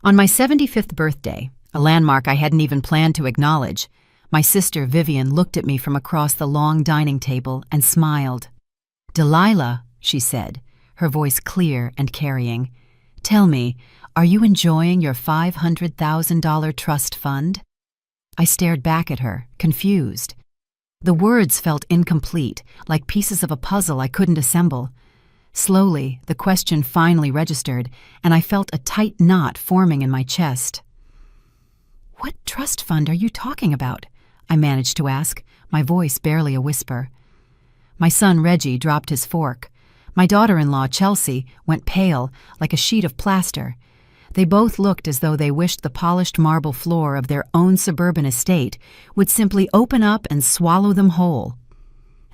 On my 75th birthday, a landmark I hadn't even planned to acknowledge, my sister Vivian looked at me from across the long dining table and smiled. "Delilah," she said, her voice clear and carrying, "tell me, are you enjoying your $500,000 trust fund?" I stared back at her, confused. The words felt incomplete, like pieces of a puzzle I couldn't assemble. Slowly, the question finally registered, and I felt a tight knot forming in my chest. "What trust fund are you talking about?" I managed to ask, my voice barely a whisper. My son Reggie dropped his fork. My daughter-in-law, Chelsea, went pale, like a sheet of plaster. They both looked as though they wished the polished marble floor of their own suburban estate would simply open up and swallow them whole.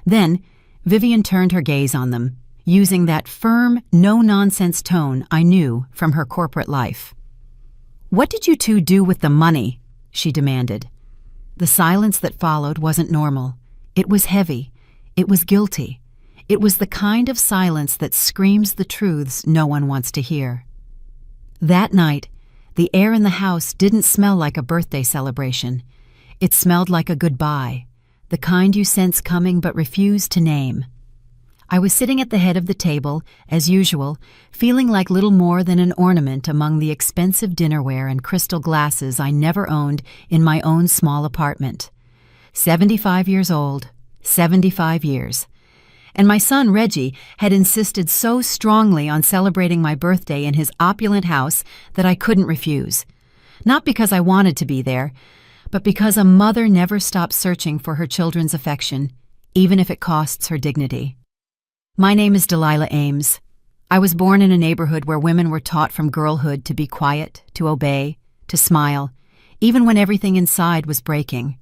Then, Vivian turned her gaze on them, using that firm, no-nonsense tone I knew from her corporate life. "What did you two do with the money?" she demanded. The silence that followed wasn't normal. It was heavy. It was guilty. It was the kind of silence that screams the truths no one wants to hear. That night, the air in the house didn't smell like a birthday celebration. It smelled like a goodbye, the kind you sense coming but refuse to name. I was sitting at the head of the table, as usual, feeling like little more than an ornament among the expensive dinnerware and crystal glasses I never owned in my own small apartment. 75 years old, 75 years. And my son Reggie had insisted so strongly on celebrating my birthday in his opulent house that I couldn't refuse. Not because I wanted to be there, but because a mother never stops searching for her children's affection, even if it costs her dignity. My name is Delilah Ames. I was born in a neighborhood where women were taught from girlhood to be quiet, to obey, to smile, even when everything inside was breaking.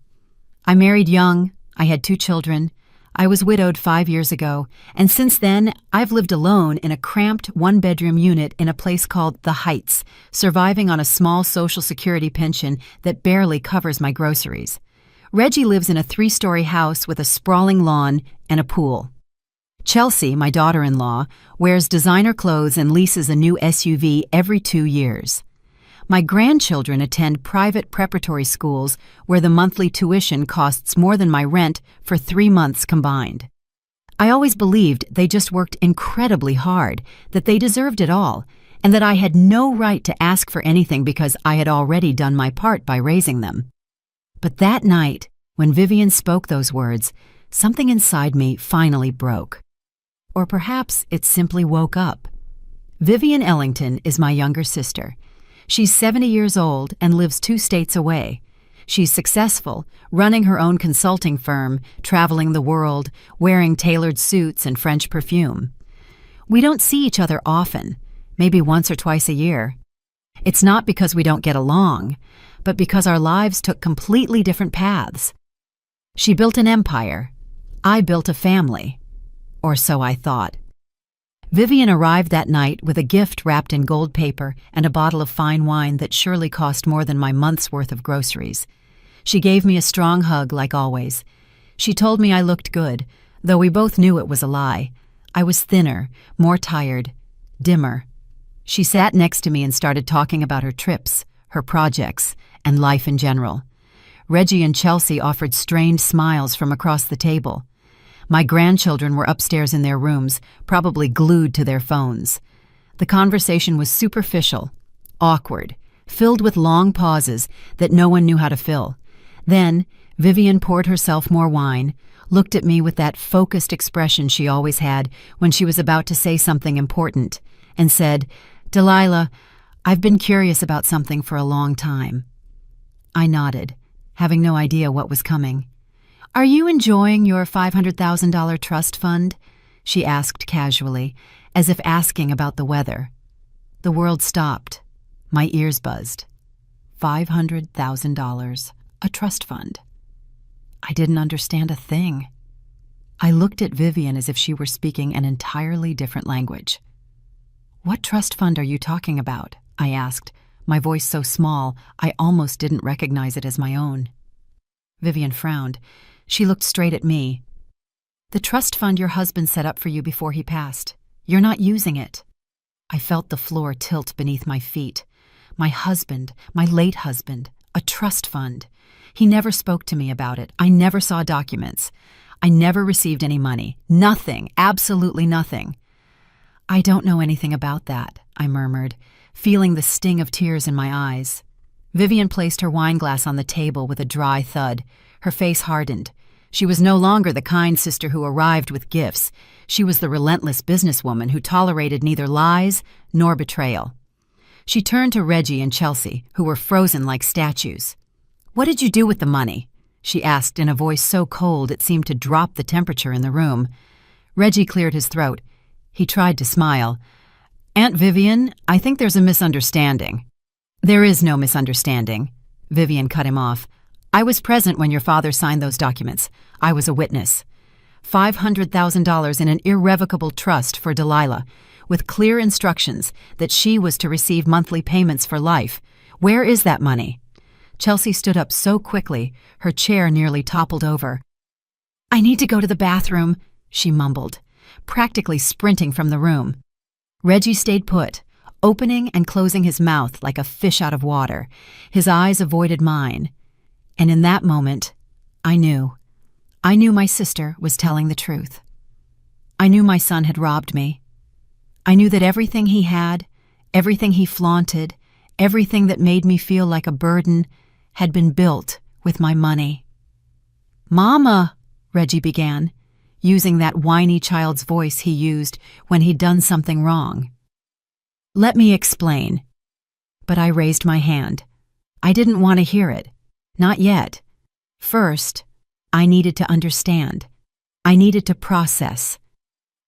I married young, I had 2 children, I was widowed 5 years ago, and since then, I've lived alone in a cramped one-bedroom unit in a place called The Heights, surviving on a small Social Security pension that barely covers my groceries. Reggie lives in a 3-story house with a sprawling lawn and a pool. Chelsea, my daughter-in-law, wears designer clothes and leases a new SUV every 2 years. My grandchildren attend private preparatory schools where the monthly tuition costs more than my rent for 3 months combined. I always believed they just worked incredibly hard, that they deserved it all, and that I had no right to ask for anything because I had already done my part by raising them. But that night, when Vivian spoke those words, something inside me finally broke. Or perhaps it simply woke up. Vivian Ellington is my younger sister. She's 70 years old and lives 2 states away. She's successful, running her own consulting firm, traveling the world, wearing tailored suits and French perfume. We don't see each other often, maybe once or twice a year. It's not because we don't get along, but because our lives took completely different paths. She built an empire. I built a family. Or so I thought. Vivian arrived that night with a gift wrapped in gold paper and a bottle of fine wine that surely cost more than my month's worth of groceries. She gave me a strong hug, like always. She told me I looked good, though we both knew it was a lie. I was thinner, more tired, dimmer. She sat next to me and started talking about her trips, her projects, and life in general. Reggie and Chelsea offered strained smiles from across the table. My grandchildren were upstairs in their rooms, probably glued to their phones. The conversation was superficial, awkward, filled with long pauses that no one knew how to fill. Then, Vivian poured herself more wine, looked at me with that focused expression she always had when she was about to say something important, and said, "Delilah, I've been curious about something for a long time." I nodded, having no idea what was coming. "Are you enjoying your $500,000 trust fund?" she asked casually, as if asking about the weather. The world stopped. My ears buzzed. $500,000, a trust fund. I didn't understand a thing. I looked at Vivian as if she were speaking an entirely different language. "What trust fund are you talking about?" I asked, my voice so small I almost didn't recognize it as my own. Vivian frowned. She looked straight at me. "The trust fund your husband set up for you before he passed. You're not using it." I felt the floor tilt beneath my feet. My husband, my late husband, a trust fund. He never spoke to me about it. I never saw documents. I never received any money. Nothing, absolutely nothing. I don't know anything about that, I murmured, feeling the sting of tears in my eyes. Vivian placed her wineglass on the table with a dry thud. Her face hardened. She was no longer the kind sister who arrived with gifts. She was the relentless businesswoman who tolerated neither lies nor betrayal. She turned to Reggie and Chelsea, who were frozen like statues. "What did you do with the money?" she asked in a voice so cold it seemed to drop the temperature in the room. Reggie cleared his throat. He tried to smile. "Aunt Vivian, I think there's a misunderstanding." "There is no misunderstanding," Vivian cut him off. "I was present when your father signed those documents. I was a witness. $500,000 in an irrevocable trust for Delilah, with clear instructions that she was to receive monthly payments for life. Where is that money?" Chelsea stood up so quickly, her chair nearly toppled over. "I need to go to the bathroom," she mumbled, practically sprinting from the room. Reggie stayed put, opening and closing his mouth like a fish out of water. His eyes avoided mine. And in that moment, I knew. I knew my sister was telling the truth. I knew my son had robbed me. I knew that everything he had, everything he flaunted, everything that made me feel like a burden, had been built with my money. "Mama," Reggie began, using that whiny child's voice he used when he'd done something wrong. "Let me explain." But I raised my hand. I didn't want to hear it. Not yet. First, I needed to understand. I needed to process.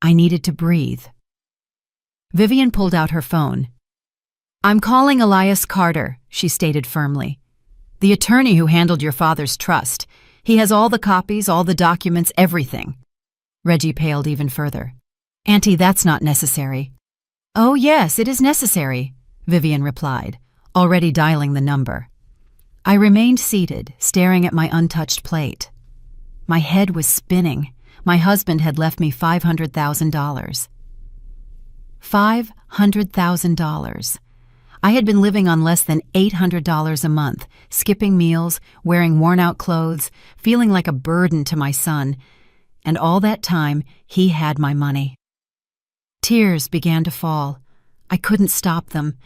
I needed to breathe. Vivian pulled out her phone. "I'm calling Elias Carter," she stated firmly. "The attorney who handled your father's trust. He has all the copies, all the documents, everything." Reggie paled even further. "Auntie, that's not necessary." "Oh, yes, it is necessary," Vivian replied, already dialing the number. I remained seated, staring at my untouched plate. My head was spinning. My husband had left me $500,000. $500,000. I had been living on less than $800 a month, skipping meals, wearing worn-out clothes, feeling like a burden to my son. And all that time, he had my money. Tears began to fall. I couldn't stop them.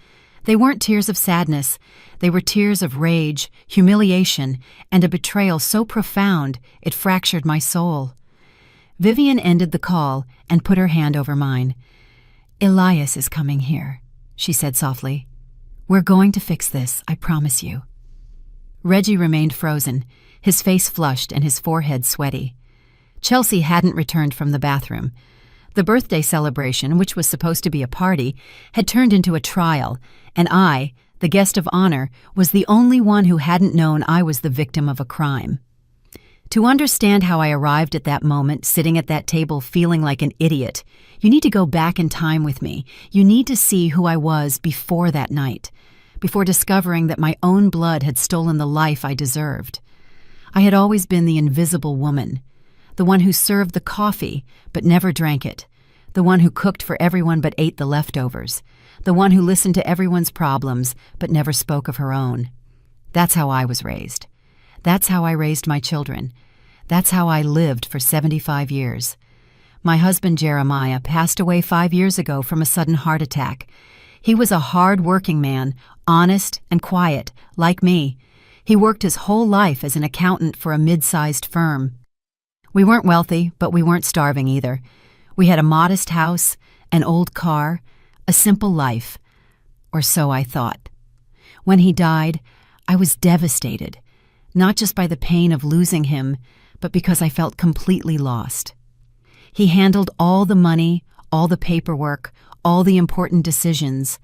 They weren't tears of sadness. They were tears of rage, humiliation, and a betrayal so profound it fractured my soul. Vivian ended the call and put her hand over mine. "Elias is coming here," she said softly. "We're going to fix this, I promise you." Reggie remained frozen, his face flushed and his forehead sweaty. Chelsea hadn't returned from the bathroom. The birthday celebration, which was supposed to be a party, had turned into a trial, and I, the guest of honor, was the only one who hadn't known I was the victim of a crime. To understand how I arrived at that moment, sitting at that table feeling like an idiot, you need to go back in time with me. You need to see who I was before that night, before discovering that my own blood had stolen the life I deserved. I had always been the invisible woman, the one who served the coffee but never drank it, the one who cooked for everyone but ate the leftovers, the one who listened to everyone's problems but never spoke of her own. That's how I was raised. That's how I raised my children. That's how I lived for 75 years. My husband Jeremiah passed away 5 years ago from a sudden heart attack. He was a hard-working man, honest and quiet, like me. He worked his whole life as an accountant for a mid-sized firm. We weren't wealthy, but we weren't starving either. We had a modest house, an old car, a simple life. Or so I thought. When he died, I was devastated, not just by the pain of losing him, but because I felt completely lost. He handled all the money, all the paperwork, all the important decisions.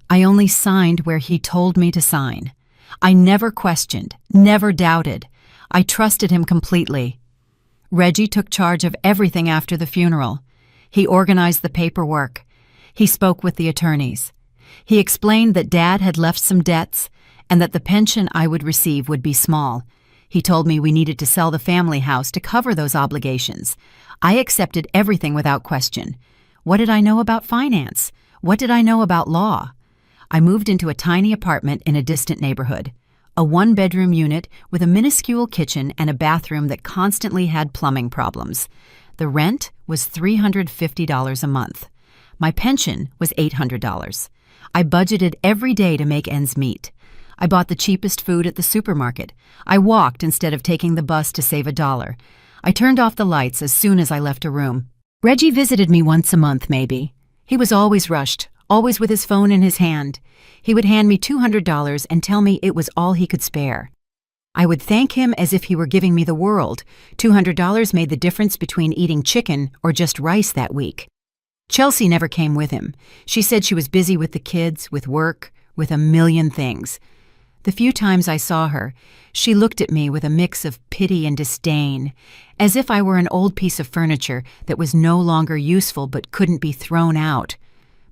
I only signed where he told me to sign. I never questioned, never doubted. I trusted him completely. Reggie took charge of everything after the funeral. He organized the paperwork. He spoke with the attorneys. He explained that Dad had left some debts and that the pension I would receive would be small. He told me we needed to sell the family house to cover those obligations. I accepted everything without question. What did I know about finance? What did I know about law? I moved into a tiny apartment in a distant neighborhood, a one-bedroom unit with a minuscule kitchen and a bathroom that constantly had plumbing problems. The rent was $350 a month. My pension was $800. I budgeted every day to make ends meet. I bought the cheapest food at the supermarket. I walked instead of taking the bus to save $1. I turned off the lights as soon as I left a room. Reggie visited me once a month, maybe. He was always rushed, always with his phone in his hand. He would hand me $200 and tell me it was all he could spare. I would thank him as if he were giving me the world. $200 made the difference between eating chicken or just rice that week. Chelsea never came with him. She said she was busy with the kids, with work, with a million things. The few times I saw her, she looked at me with a mix of pity and disdain, as if I were an old piece of furniture that was no longer useful but couldn't be thrown out.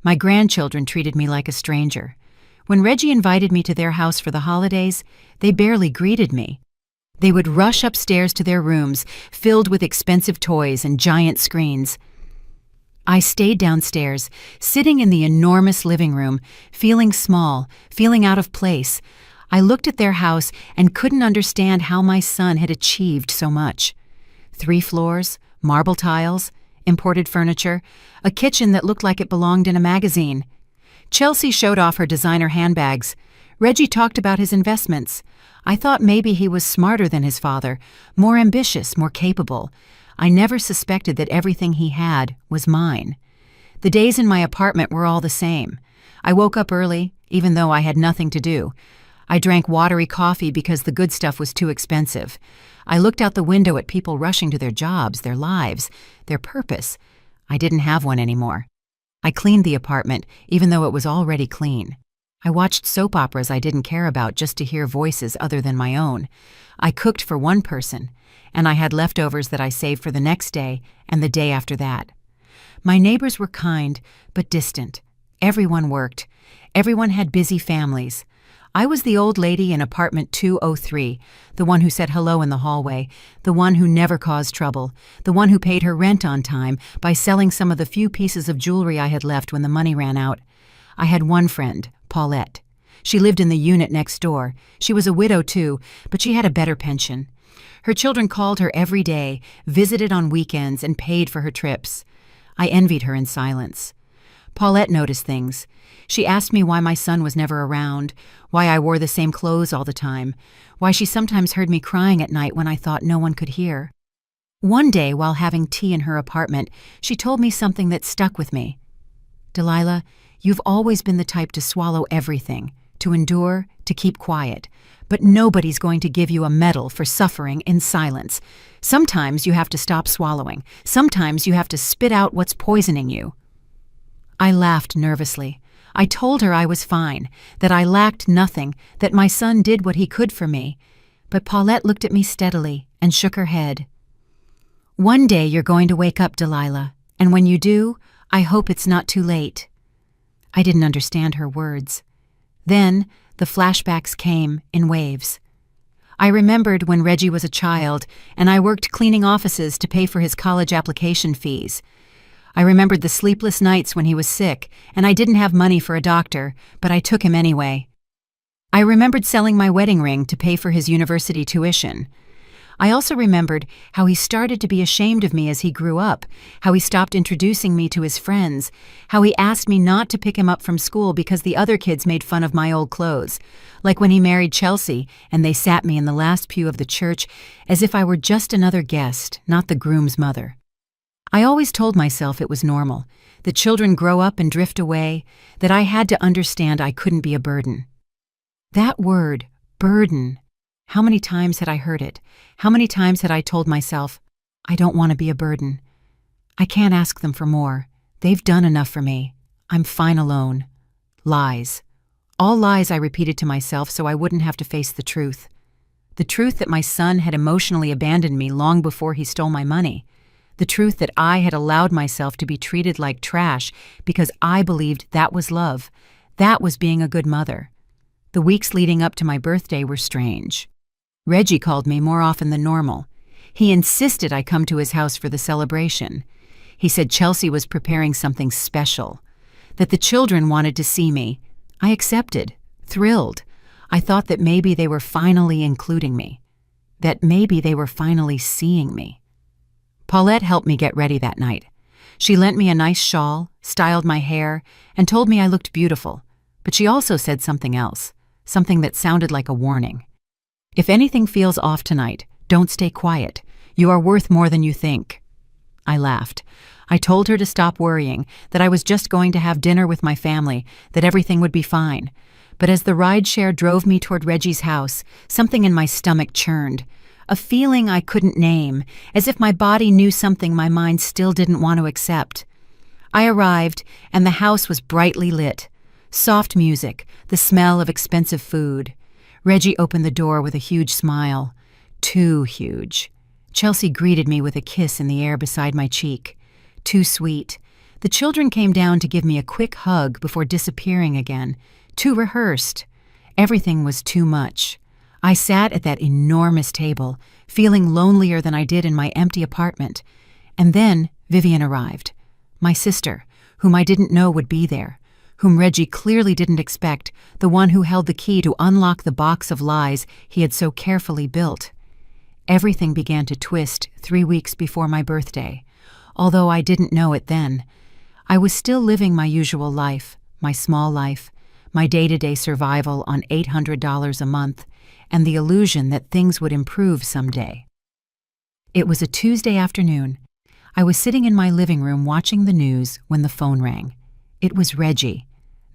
My grandchildren treated me like a stranger. When Reggie invited me to their house for the holidays, they barely greeted me. They would rush upstairs to their rooms, filled with expensive toys and giant screens. I stayed downstairs, sitting in the enormous living room, feeling small, feeling out of place. I looked at their house and couldn't understand how my son had achieved so much. 3 floors, marble tiles, imported furniture, a kitchen that looked like it belonged in a magazine. Chelsea showed off her designer handbags. Reggie talked about his investments. I thought maybe he was smarter than his father, more ambitious, more capable. I never suspected that everything he had was mine. The days in my apartment were all the same. I woke up early, even though I had nothing to do. I drank watery coffee because the good stuff was too expensive. I looked out the window at people rushing to their jobs, their lives, their purpose. I didn't have one anymore. I cleaned the apartment, even though it was already clean. I watched soap operas I didn't care about just to hear voices other than my own. I cooked for one person, and I had leftovers that I saved for the next day and the day after that. My neighbors were kind, but distant. Everyone worked. Everyone had busy families. I was the old lady in apartment 203, the one who said hello in the hallway, the one who never caused trouble, the one who paid her rent on time by selling some of the few pieces of jewelry I had left when the money ran out. I had one friend, Paulette. She lived in the unit next door. She was a widow too, but she had a better pension. Her children called her every day, visited on weekends, and paid for her trips. I envied her in silence. Paulette noticed things. She asked me why my son was never around, why I wore the same clothes all the time, why she sometimes heard me crying at night when I thought no one could hear. One day, while having tea in her apartment, she told me something that stuck with me. "Delilah, you've always been the type to swallow everything, to endure, to keep quiet, but nobody's going to give you a medal for suffering in silence. Sometimes you have to stop swallowing. Sometimes you have to spit out what's poisoning you." I laughed nervously. I told her I was fine, that I lacked nothing, that my son did what he could for me. But Paulette looked at me steadily and shook her head. "One day you're going to wake up, Delilah, and when you do, I hope it's not too late." I didn't understand her words. Then the flashbacks came in waves. I remembered when Reggie was a child, and I worked cleaning offices to pay for his college application fees. I remembered the sleepless nights when he was sick, and I didn't have money for a doctor, but I took him anyway. I remembered selling my wedding ring to pay for his university tuition. I also remembered how he started to be ashamed of me as he grew up, how he stopped introducing me to his friends, how he asked me not to pick him up from school because the other kids made fun of my old clothes, like when he married Chelsea and they sat me in the last pew of the church as if I were just another guest, not the groom's mother. I always told myself it was normal, that children grow up and drift away, that I had to understand I couldn't be a burden. That word, burden, how many times had I heard it? How many times had I told myself, I don't want to be a burden. I can't ask them for more. They've done enough for me. I'm fine alone. Lies. All lies I repeated to myself so I wouldn't have to face the truth. The truth that my son had emotionally abandoned me long before he stole my money. The truth that I had allowed myself to be treated like trash because I believed that was love. That was being a good mother. The weeks leading up to my birthday were strange. Reggie called me more often than normal. He insisted I come to his house for the celebration. He said Chelsea was preparing something special, that the children wanted to see me. I accepted, thrilled. I thought that maybe they were finally including me, that maybe they were finally seeing me. Paulette helped me get ready that night. She lent me a nice shawl, styled my hair, and told me I looked beautiful, but she also said something else, something that sounded like a warning. If anything feels off tonight, don't stay quiet. You are worth more than you think. I laughed. I told her to stop worrying, that I was just going to have dinner with my family, that everything would be fine. But as the rideshare drove me toward Reggie's house, something in my stomach churned. A feeling I couldn't name, as if my body knew something my mind still didn't want to accept. I arrived, and the house was brightly lit. Soft music, the smell of expensive food. Reggie opened the door with a huge smile. Too huge. Chelsea greeted me with a kiss in the air beside my cheek. Too sweet. The children came down to give me a quick hug before disappearing again. Too rehearsed. Everything was too much. I sat at that enormous table, feeling lonelier than I did in my empty apartment. And then Vivian arrived. My sister, whom I didn't know would be there, whom Reggie clearly didn't expect, the one who held the key to unlock the box of lies he had so carefully built. Everything began to twist 3 weeks before my birthday. Although I didn't know it then, I was still living my usual life, my small life, my day-to-day survival on $800 a month, and the illusion that things would improve someday. It was a Tuesday afternoon. I was sitting in my living room watching the news when the phone rang. It was Reggie.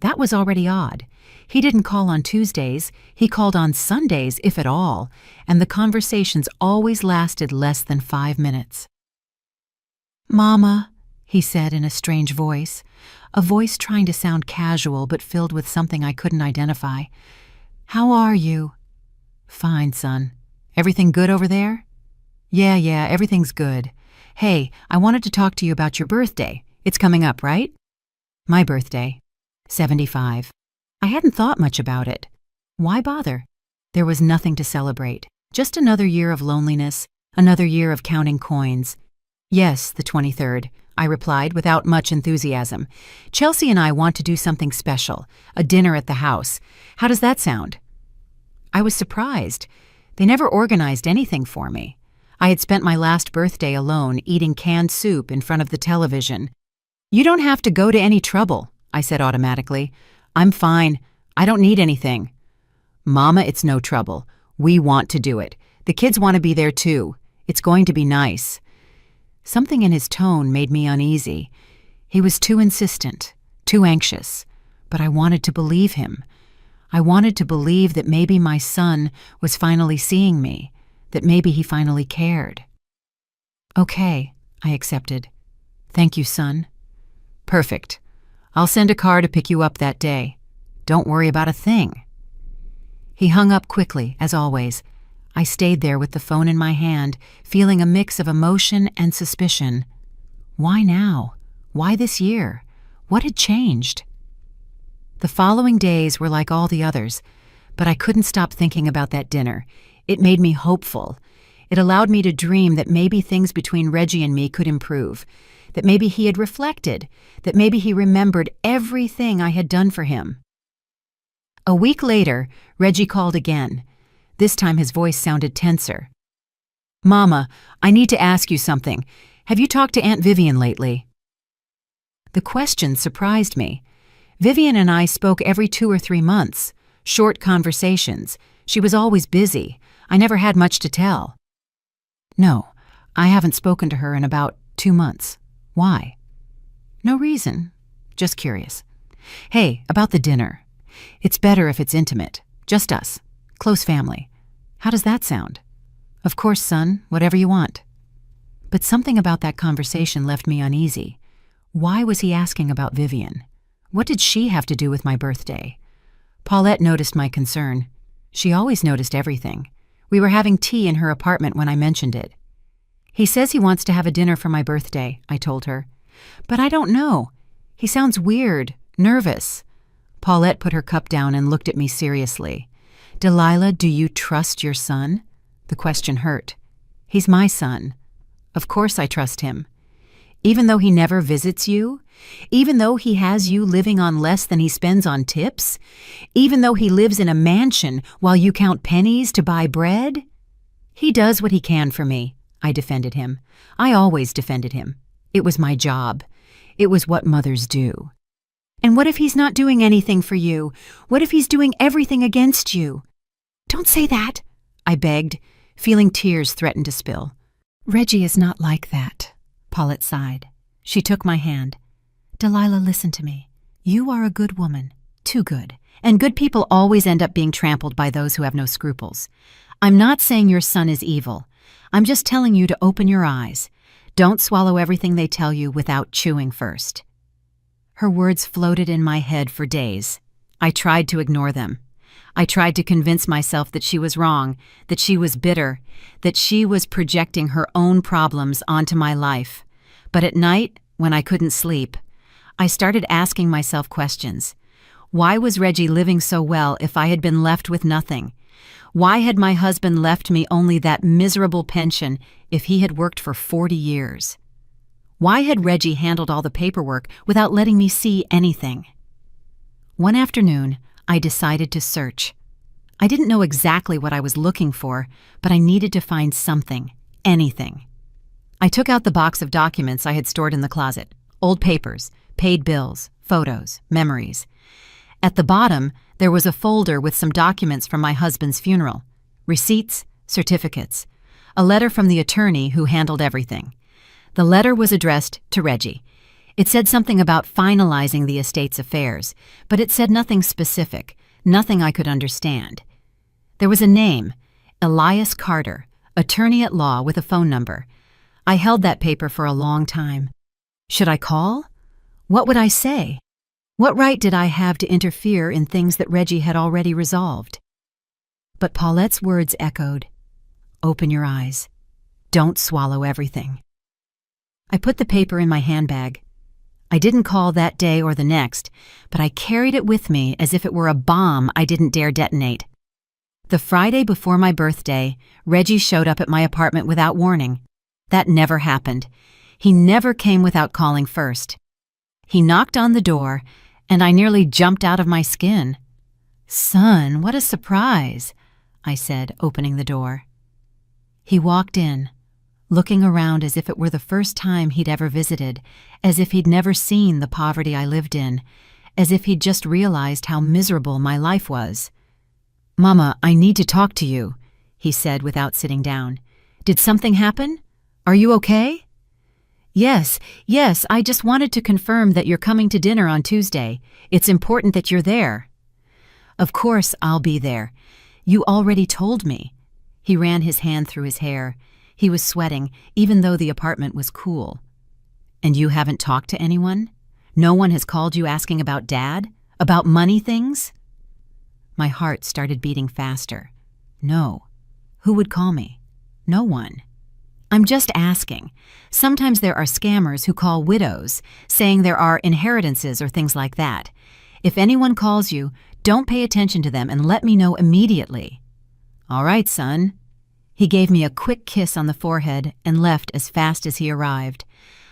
That was already odd. He didn't call on Tuesdays, he called on Sundays, if at all, and the conversations always lasted less than 5 minutes. "Mama," he said in a strange voice, a voice trying to sound casual but filled with something I couldn't identify. "How are you?" "Fine, son. Everything good over there?" Yeah, everything's good. Hey, I wanted to talk to you about your birthday. It's coming up, right?" "My birthday. 75. I hadn't thought much about it. Why bother? There was nothing to celebrate. Just another year of loneliness, another year of counting coins. "Yes, the 23rd, I replied without much enthusiasm. "Chelsea and I want to do something special, a dinner at the house. How does that sound?" I was surprised. They never organized anything for me. I had spent my last birthday alone, eating canned soup in front of the television. "You don't have to go to any trouble," I said automatically. "I'm fine. I don't need anything." "Mama, it's no trouble. We want to do it. The kids want to be there too. It's going to be nice." Something in his tone made me uneasy. He was too insistent, too anxious, but I wanted to believe him. I wanted to believe that maybe my son was finally seeing me, that maybe he finally cared. "Okay," I accepted. "Thank you, son." "Perfect. I'll send a car to pick you up that day. Don't worry about a thing." He hung up quickly, as always. I stayed there with the phone in my hand, feeling a mix of emotion and suspicion. Why now? Why this year? What had changed? The following days were like all the others, but I couldn't stop thinking about that dinner. It made me hopeful. It allowed me to dream that maybe things between Reggie and me could improve, that maybe he had reflected, that maybe he remembered everything I had done for him. A week later, Reggie called again. This time his voice sounded tenser. "Mama, I need to ask you something. Have you talked to Aunt Vivian lately?" The question surprised me. Vivian and I spoke every 2 or 3 months, short conversations. She was always busy. I never had much to tell. "No, I haven't spoken to her in about 2 months. Why?" "No reason. Just curious. Hey, about the dinner. It's better if it's intimate. Just us. Close family. How does that sound?" "Of course, son. Whatever you want." But something about that conversation left me uneasy. Why was he asking about Vivian? What did she have to do with my birthday? Paulette noticed my concern. She always noticed everything. We were having tea in her apartment when I mentioned it. "He says he wants to have a dinner for my birthday," I told her. "But I don't know. He sounds weird, nervous." Paulette put her cup down and looked at me seriously. "Delilah, do you trust your son?" The question hurt. "He's my son. Of course I trust him. Even though he never visits you, Even though he has you living on less than he spends on tips? Even though he lives in a mansion while you count pennies to buy bread? He does what he can for me, I defended him. I always defended him. It was my job. It was what mothers do. And what if he's not doing anything for you? What if he's doing everything against you? Don't say that, I begged, feeling tears threaten to spill. Reggie is not like that, Paulette sighed. She took my hand. Delilah, listen to me. You are a good woman, too good, and good people always end up being trampled by those who have no scruples. I'm not saying your son is evil. I'm just telling you to open your eyes. Don't swallow everything they tell you without chewing first. Her words floated in my head for days. I tried to ignore them. I tried to convince myself that she was wrong, that she was bitter, that she was projecting her own problems onto my life. But at night, when I couldn't sleep, I started asking myself questions. Why was Reggie living so well if I had been left with nothing? Why had my husband left me only that miserable pension if he had worked for 40 years? Why had Reggie handled all the paperwork without letting me see anything? One afternoon, I decided to search. I didn't know exactly what I was looking for, but I needed to find something, anything. I took out the box of documents I had stored in the closet, old papers, paid bills, photos, memories. At the bottom, there was a folder with some documents from my husband's funeral, receipts, certificates, a letter from the attorney who handled everything. The letter was addressed to Reggie. It said something about finalizing the estate's affairs, but it said nothing specific, nothing I could understand. There was a name, Elias Carter, attorney at law with a phone number. I held that paper for a long time. Should I call? What would I say? What right did I have to interfere in things that Reggie had already resolved? But Paulette's words echoed. Open your eyes. Don't swallow everything. I put the paper in my handbag. I didn't call that day or the next, but I carried it with me as if it were a bomb I didn't dare detonate. The Friday before my birthday, Reggie showed up at my apartment without warning. That never happened. He never came without calling first. He knocked on the door, and I nearly jumped out of my skin. "Son, what a surprise," I said, opening the door. He walked in, looking around as if it were the first time he'd ever visited, as if he'd never seen the poverty I lived in, as if he'd just realized how miserable my life was. "Mama, I need to talk to you," he said without sitting down. "Did something happen? Are you okay?" Yes, I just wanted to confirm that you're coming to dinner on Tuesday. It's important that you're there." "Of course I'll be there. You already told me." He ran his hand through his hair. He was sweating, even though the apartment was cool. "And you haven't talked to anyone? No one has called you asking about Dad? About money things?" My heart started beating faster. No. Who would call me? No one. "I'm just asking. Sometimes there are scammers who call widows, saying there are inheritances or things like that. If anyone calls you, don't pay attention to them and let me know immediately." "All right, son." He gave me a quick kiss on the forehead and left as fast as he arrived.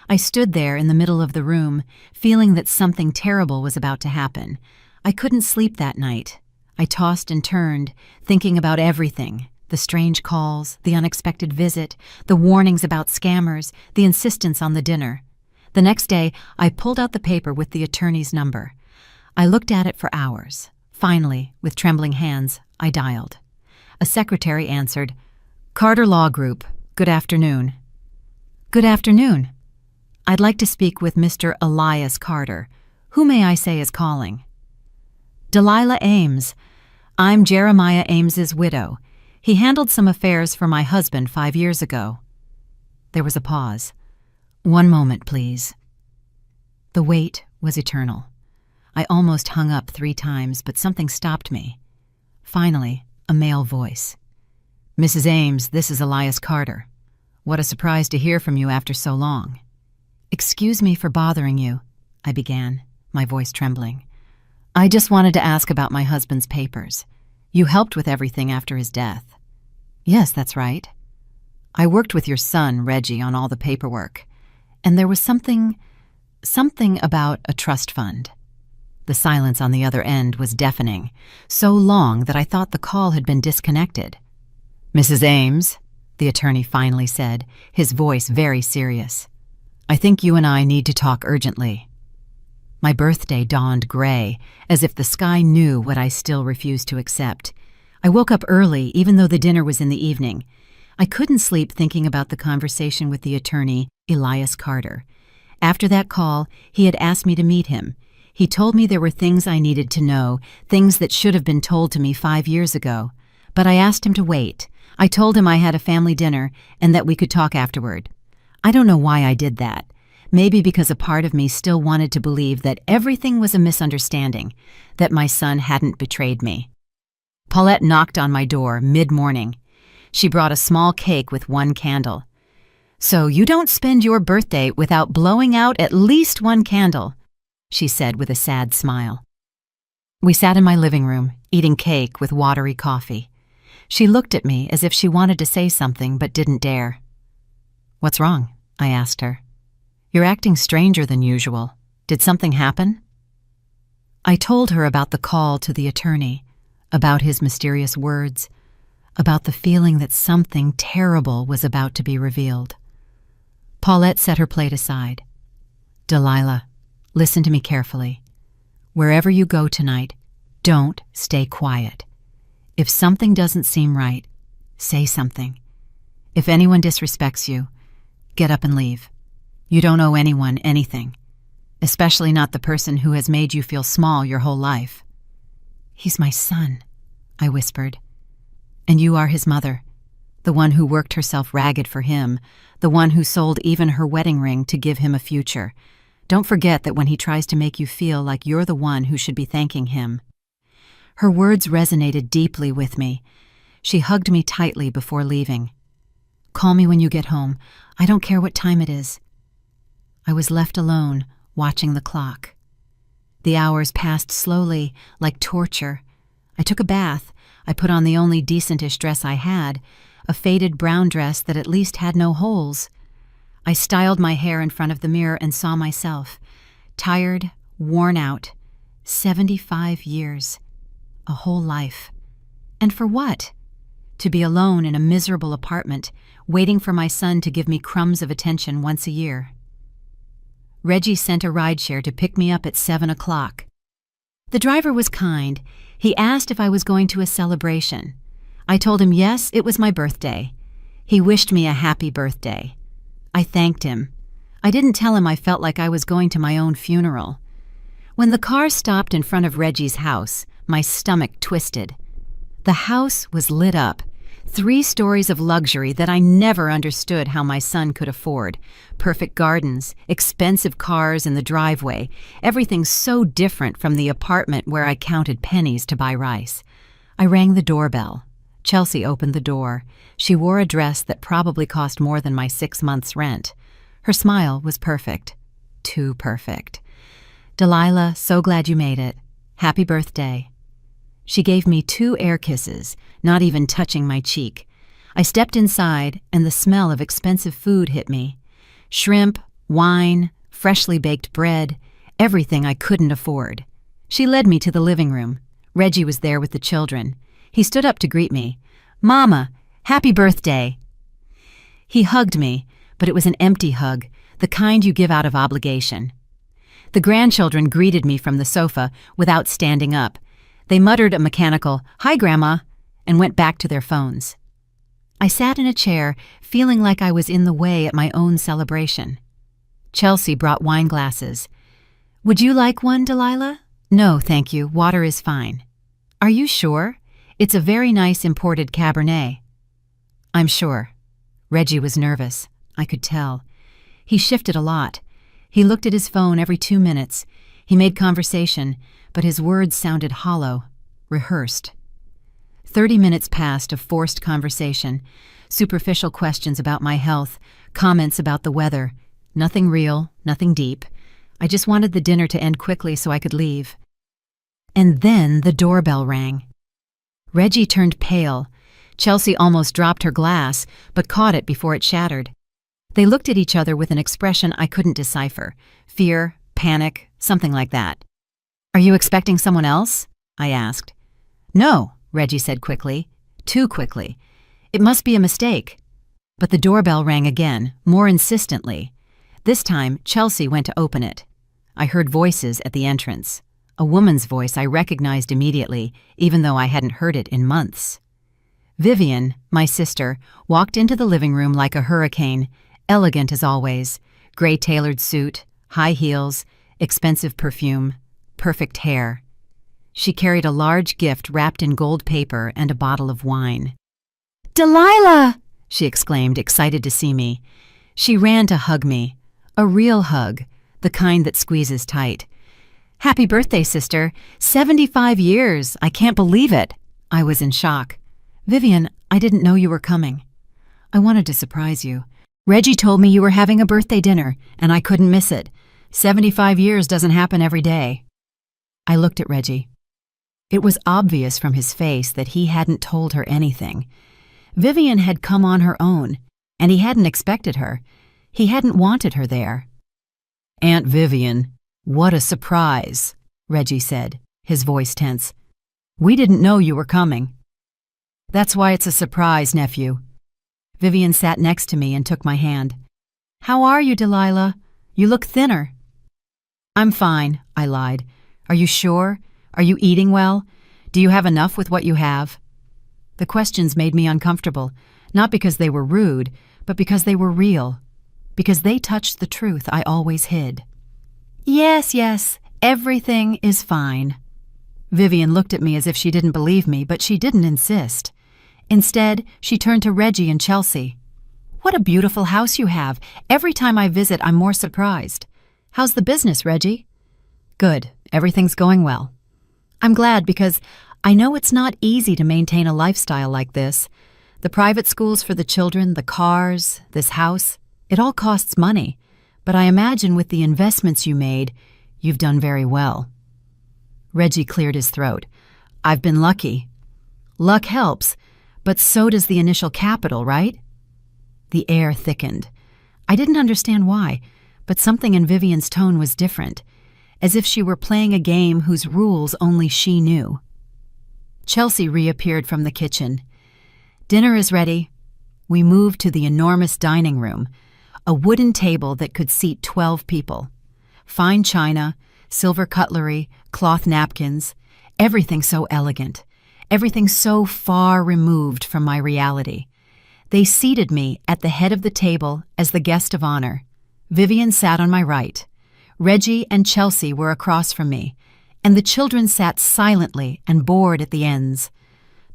I stood there in the middle of the room, feeling that something terrible was about to happen. I couldn't sleep that night. I tossed and turned, thinking about everything. The strange calls, the unexpected visit, the warnings about scammers, the insistence on the dinner. The next day, I pulled out the paper with the attorney's number. I looked at it for hours. Finally, with trembling hands, I dialed. A secretary answered, "Carter Law Group. Good afternoon." "Good afternoon. I'd like to speak with Mr. Elias Carter. Who may I say is calling?" "Delilah Ames. I'm Jeremiah Ames's widow. He handled some affairs for my husband 5 years ago." There was a pause. "One moment, please." The wait was eternal. I almost hung up 3 times, but something stopped me. Finally, a male voice. "Mrs. Ames, this is Elias Carter. What a surprise to hear from you after so long." "Excuse me for bothering you," I began, my voice trembling. "I just wanted to ask about my husband's papers. You helped with everything after his death." "Yes, that's right." "I worked with your son, Reggie, on all the paperwork. And there was something Something about a trust fund. The silence on the other end was deafening, so long that I thought the call had been disconnected. "Mrs. Ames," the attorney finally said, his voice very serious. "I think you and I need to talk urgently." My birthday dawned gray, as if the sky knew what I still refused to accept. I woke up early, even though the dinner was in the evening. I couldn't sleep thinking about the conversation with the attorney, Elias Carter. After that call, he had asked me to meet him. He told me there were things I needed to know, things that should have been told to me 5 years ago. But I asked him to wait. I told him I had a family dinner and that we could talk afterward. I don't know why I did that. Maybe because a part of me still wanted to believe that everything was a misunderstanding, that my son hadn't betrayed me. Paulette knocked on my door mid-morning. She brought a small cake with 1 candle. "So you don't spend your birthday without blowing out at least 1 candle," she said with a sad smile. We sat in my living room, eating cake with watery coffee. She looked at me as if she wanted to say something but didn't dare. "What's wrong?" I asked her. "You're acting stranger than usual. Did something happen?" I told her about the call to the attorney, about his mysterious words, about the feeling that something terrible was about to be revealed. Paulette set her plate aside. "Delilah, listen to me carefully. Wherever you go tonight, don't stay quiet. If something doesn't seem right, say something. If anyone disrespects you, get up and leave. You don't owe anyone anything, especially not the person who has made you feel small your whole life." "He's my son," I whispered. "And you are his mother, the one who worked herself ragged for him, the one who sold even her wedding ring to give him a future. Don't forget that when he tries to make you feel like you're the one who should be thanking him." Her words resonated deeply with me. She hugged me tightly before leaving. "Call me when you get home. I don't care what time it is." I was left alone, watching the clock. The hours passed slowly, like torture. I took a bath. I put on the only decentish dress I had, a faded brown dress that at least had no holes. I styled my hair in front of the mirror and saw myself, tired, worn out, 75 years, a whole life. And for what? To be alone in a miserable apartment, waiting for my son to give me crumbs of attention once a year. Reggie sent a rideshare to pick me up at 7 o'clock. The driver was kind. He asked if I was going to a celebration. I told him yes, it was my birthday. He wished me a happy birthday. I thanked him. I didn't tell him I felt like I was going to my own funeral. When the car stopped in front of Reggie's house, my stomach twisted. The house was lit up. 3 stories of luxury that I never understood how my son could afford. Perfect gardens, expensive cars in the driveway, everything so different from the apartment where I counted pennies to buy rice. I rang the doorbell. Chelsea opened the door. She wore a dress that probably cost more than my 6 months' rent. Her smile was perfect. Too perfect. "Delilah, so glad you made it. Happy birthday." She gave me 2 air kisses, not even touching my cheek. I stepped inside, and the smell of expensive food hit me. Shrimp, wine, freshly baked bread, everything I couldn't afford. She led me to the living room. Reggie was there with the children. He stood up to greet me. "Mama, happy birthday." He hugged me, but it was an empty hug, the kind you give out of obligation. The grandchildren greeted me from the sofa without standing up. They muttered a mechanical, "Hi, Grandma," and went back to their phones. I sat in a chair, feeling like I was in the way at my own celebration. Chelsea brought wine glasses. "Would you like one, Delilah?" "No, thank you. Water is fine." "Are you sure? It's a very nice imported Cabernet." "I'm sure." Reggie was nervous. I could tell. He shifted a lot. He looked at his phone every 2 minutes. He made conversation, but his words sounded hollow, rehearsed. 30 minutes passed of forced conversation, superficial questions about my health, comments about the weather. Nothing real, nothing deep. I just wanted the dinner to end quickly so I could leave. And then the doorbell rang. Reggie turned pale. Chelsea almost dropped her glass, but caught it before it shattered. They looked at each other with an expression I couldn't decipher. Fear, panic, something like that. "Are you expecting someone else?" I asked. "No," Reggie said quickly. Too quickly. "It must be a mistake." But the doorbell rang again, more insistently. This time, Chelsea went to open it. I heard voices at the entrance. A woman's voice I recognized immediately, even though I hadn't heard it in months. Vivian, my sister, walked into the living room like a hurricane, elegant as always, gray tailored suit, high heels, expensive perfume, perfect hair. She carried a large gift wrapped in gold paper and a bottle of wine. "Delilah!" she exclaimed, excited to see me. She ran to hug me. A real hug, the kind that squeezes tight. "Happy birthday, sister. 75 years. I can't believe it." I was in shock. "Vivian, I didn't know you were coming. I wanted to surprise you. Reggie told me you were having a birthday dinner, and I couldn't miss it. 75 years doesn't happen every day." I looked at Reggie. It was obvious from his face that he hadn't told her anything. Vivian had come on her own, and he hadn't expected her. He hadn't wanted her there. "Aunt Vivian, what a surprise," Reggie said, his voice tense. "We didn't know you were coming." "That's why it's a surprise, nephew." Vivian sat next to me and took my hand. "How are you, Delilah? You look thinner." "I'm fine," I lied. "Are you sure? Are you eating well? Do you have enough with what you have?" The questions made me uncomfortable, not because they were rude, but because they were real, because they touched the truth I always hid. Yes, everything is fine." Vivian looked at me as if she didn't believe me, but she didn't insist. Instead, she turned to Reggie and Chelsea. "What a beautiful house you have. Every time I visit, I'm more surprised. How's the business, Reggie?" "Good. Everything's going well." "I'm glad because I know it's not easy to maintain a lifestyle like this. The private schools for the children, the cars, this house, it all costs money. But I imagine with the investments you made, you've done very well." Reggie cleared his throat. "I've been lucky." "Luck helps, but so does the initial capital, right?" The air thickened. I didn't understand why, but something in Vivian's tone was different, as if she were playing a game whose rules only she knew. Chelsea reappeared from the kitchen. "Dinner is ready." We moved to the enormous dining room, a wooden table that could seat 12 people. Fine china, silver cutlery, cloth napkins, everything so elegant, everything so far removed from my reality. They seated me at the head of the table as the guest of honor. Vivian sat on my right. Reggie and Chelsea were across from me, and the children sat silently and bored at the ends.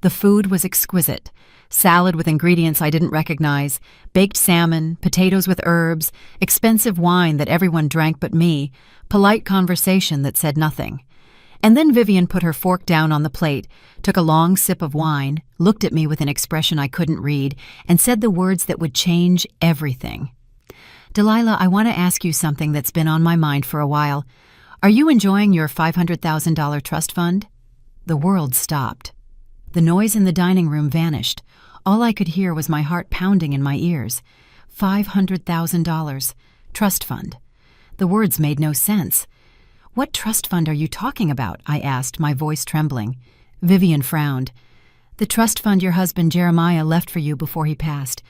The food was exquisite. Salad with ingredients I didn't recognize, baked salmon, potatoes with herbs, expensive wine that everyone drank but me, polite conversation that said nothing. And then Vivian put her fork down on the plate, took a long sip of wine, looked at me with an expression I couldn't read, and said the words that would change everything. "Delilah, I want to ask you something that's been on my mind for a while. Are you enjoying your $500,000 trust fund?" The world stopped. The noise in the dining room vanished. All I could hear was my heart pounding in my ears. $500,000. Trust fund. The words made no sense. "What trust fund are you talking about?" I asked, my voice trembling. Vivian frowned. "The trust fund your husband Jeremiah left for you before he passed.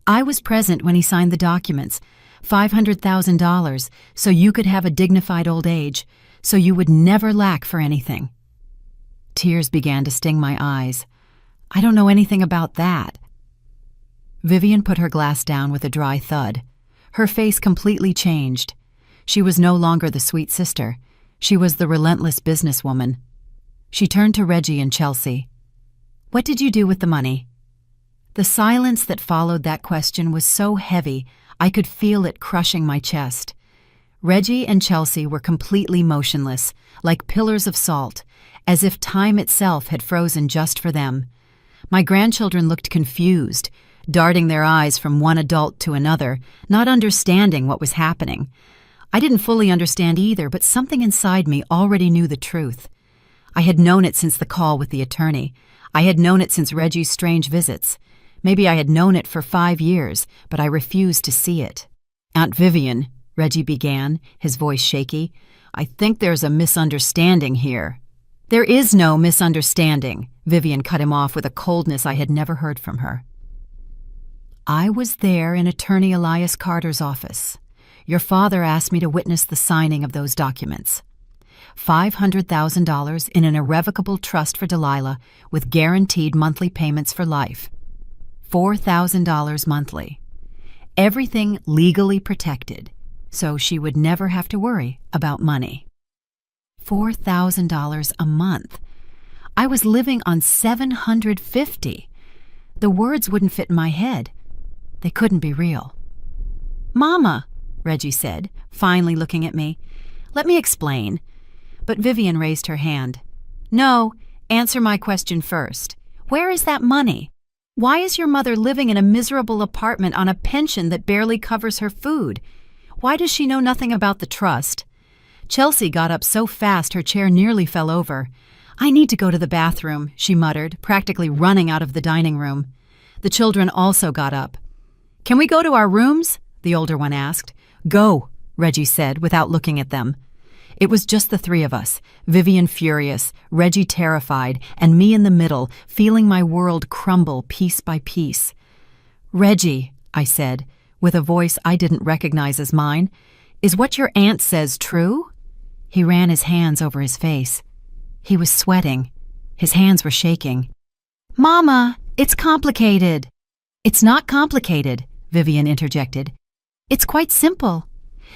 I was present when he signed the documents. $500,000, so you could have a dignified old age, so you would never lack for anything." Tears began to sting my eyes. "I don't know anything about that." Vivian put her glass down with a dry thud. Her face completely changed. She was no longer the sweet sister. She was the relentless businesswoman. She turned to Reggie and Chelsea. "What did you do with the money?" The silence that followed that question was so heavy, I could feel it crushing my chest. Reggie and Chelsea were completely motionless, like pillars of salt, as if time itself had frozen just for them. My grandchildren looked confused, darting their eyes from one adult to another, not understanding what was happening. I didn't fully understand either, but something inside me already knew the truth. I had known it since the call with the attorney. I had known it since Reggie's strange visits. Maybe I had known it for 5 years, but I refused to see it. "Aunt Vivian," Reggie began, his voice shaky, "I think there's a misunderstanding here." "There is no misunderstanding," Vivian cut him off with a coldness I had never heard from her. "I was there in Attorney Elias Carter's office. Your father asked me to witness the signing of those documents. $500,000 in an irrevocable trust for Delilah with guaranteed monthly payments for life. $4,000 monthly. Everything legally protected, so she would never have to worry about money. $4,000 a month. I was living on $750. The words wouldn't fit in my head. They couldn't be real. "Mama," Reggie said, finally looking at me, "let me explain." But Vivian raised her hand. "No, answer my question first. Where is that money? Why is your mother living in a miserable apartment on a pension that barely covers her food? Why does she know nothing about the trust?" Chelsea got up so fast her chair nearly fell over. "I need to go to the bathroom," she muttered, practically running out of the dining room. The children also got up. "Can we go to our rooms?" the older one asked. "Go," Reggie said without looking at them. It was just the three of us, Vivian furious, Reggie terrified, and me in the middle, feeling my world crumble piece by piece. "Reggie," I said, with a voice I didn't recognize as mine, "is what your aunt says true?" He ran his hands over his face. He was sweating. His hands were shaking. "Mama, it's complicated." "It's not complicated," Vivian interjected. "It's quite simple.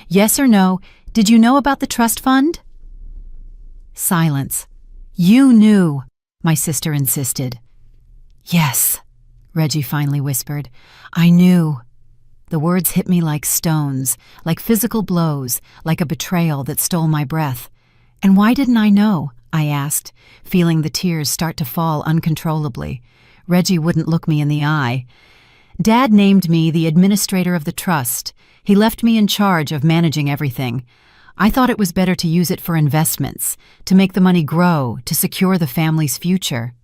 Yes or no, did you know about the trust fund?" Silence. "You knew," my sister insisted. "Yes," Reggie finally whispered. "I knew." The words hit me like stones, like physical blows, like a betrayal that stole my breath. "And why didn't I know?" I asked, feeling the tears start to fall uncontrollably. Reggie wouldn't look me in the eye. "Dad named me the administrator of the trust. He left me in charge of managing everything. I thought it was better to use it for investments, to make the money grow, to secure the family's future."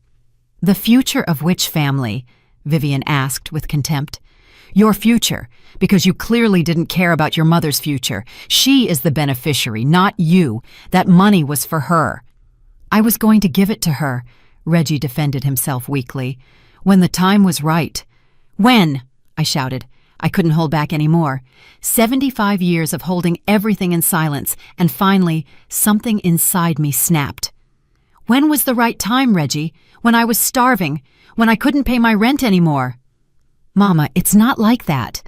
"The future of which family?" Vivian asked with contempt. "Your future, because you clearly didn't care about your mother's future. She is the beneficiary, not you. That money was for her." "I was going to give it to her," Reggie defended himself weakly, "when the time was right." "When?" I shouted. I couldn't hold back any more. 75 years of holding everything in silence, and finally, something inside me snapped. "When was the right time, Reggie? When I was starving, when I couldn't pay my rent anymore." "Mama, it's not like that."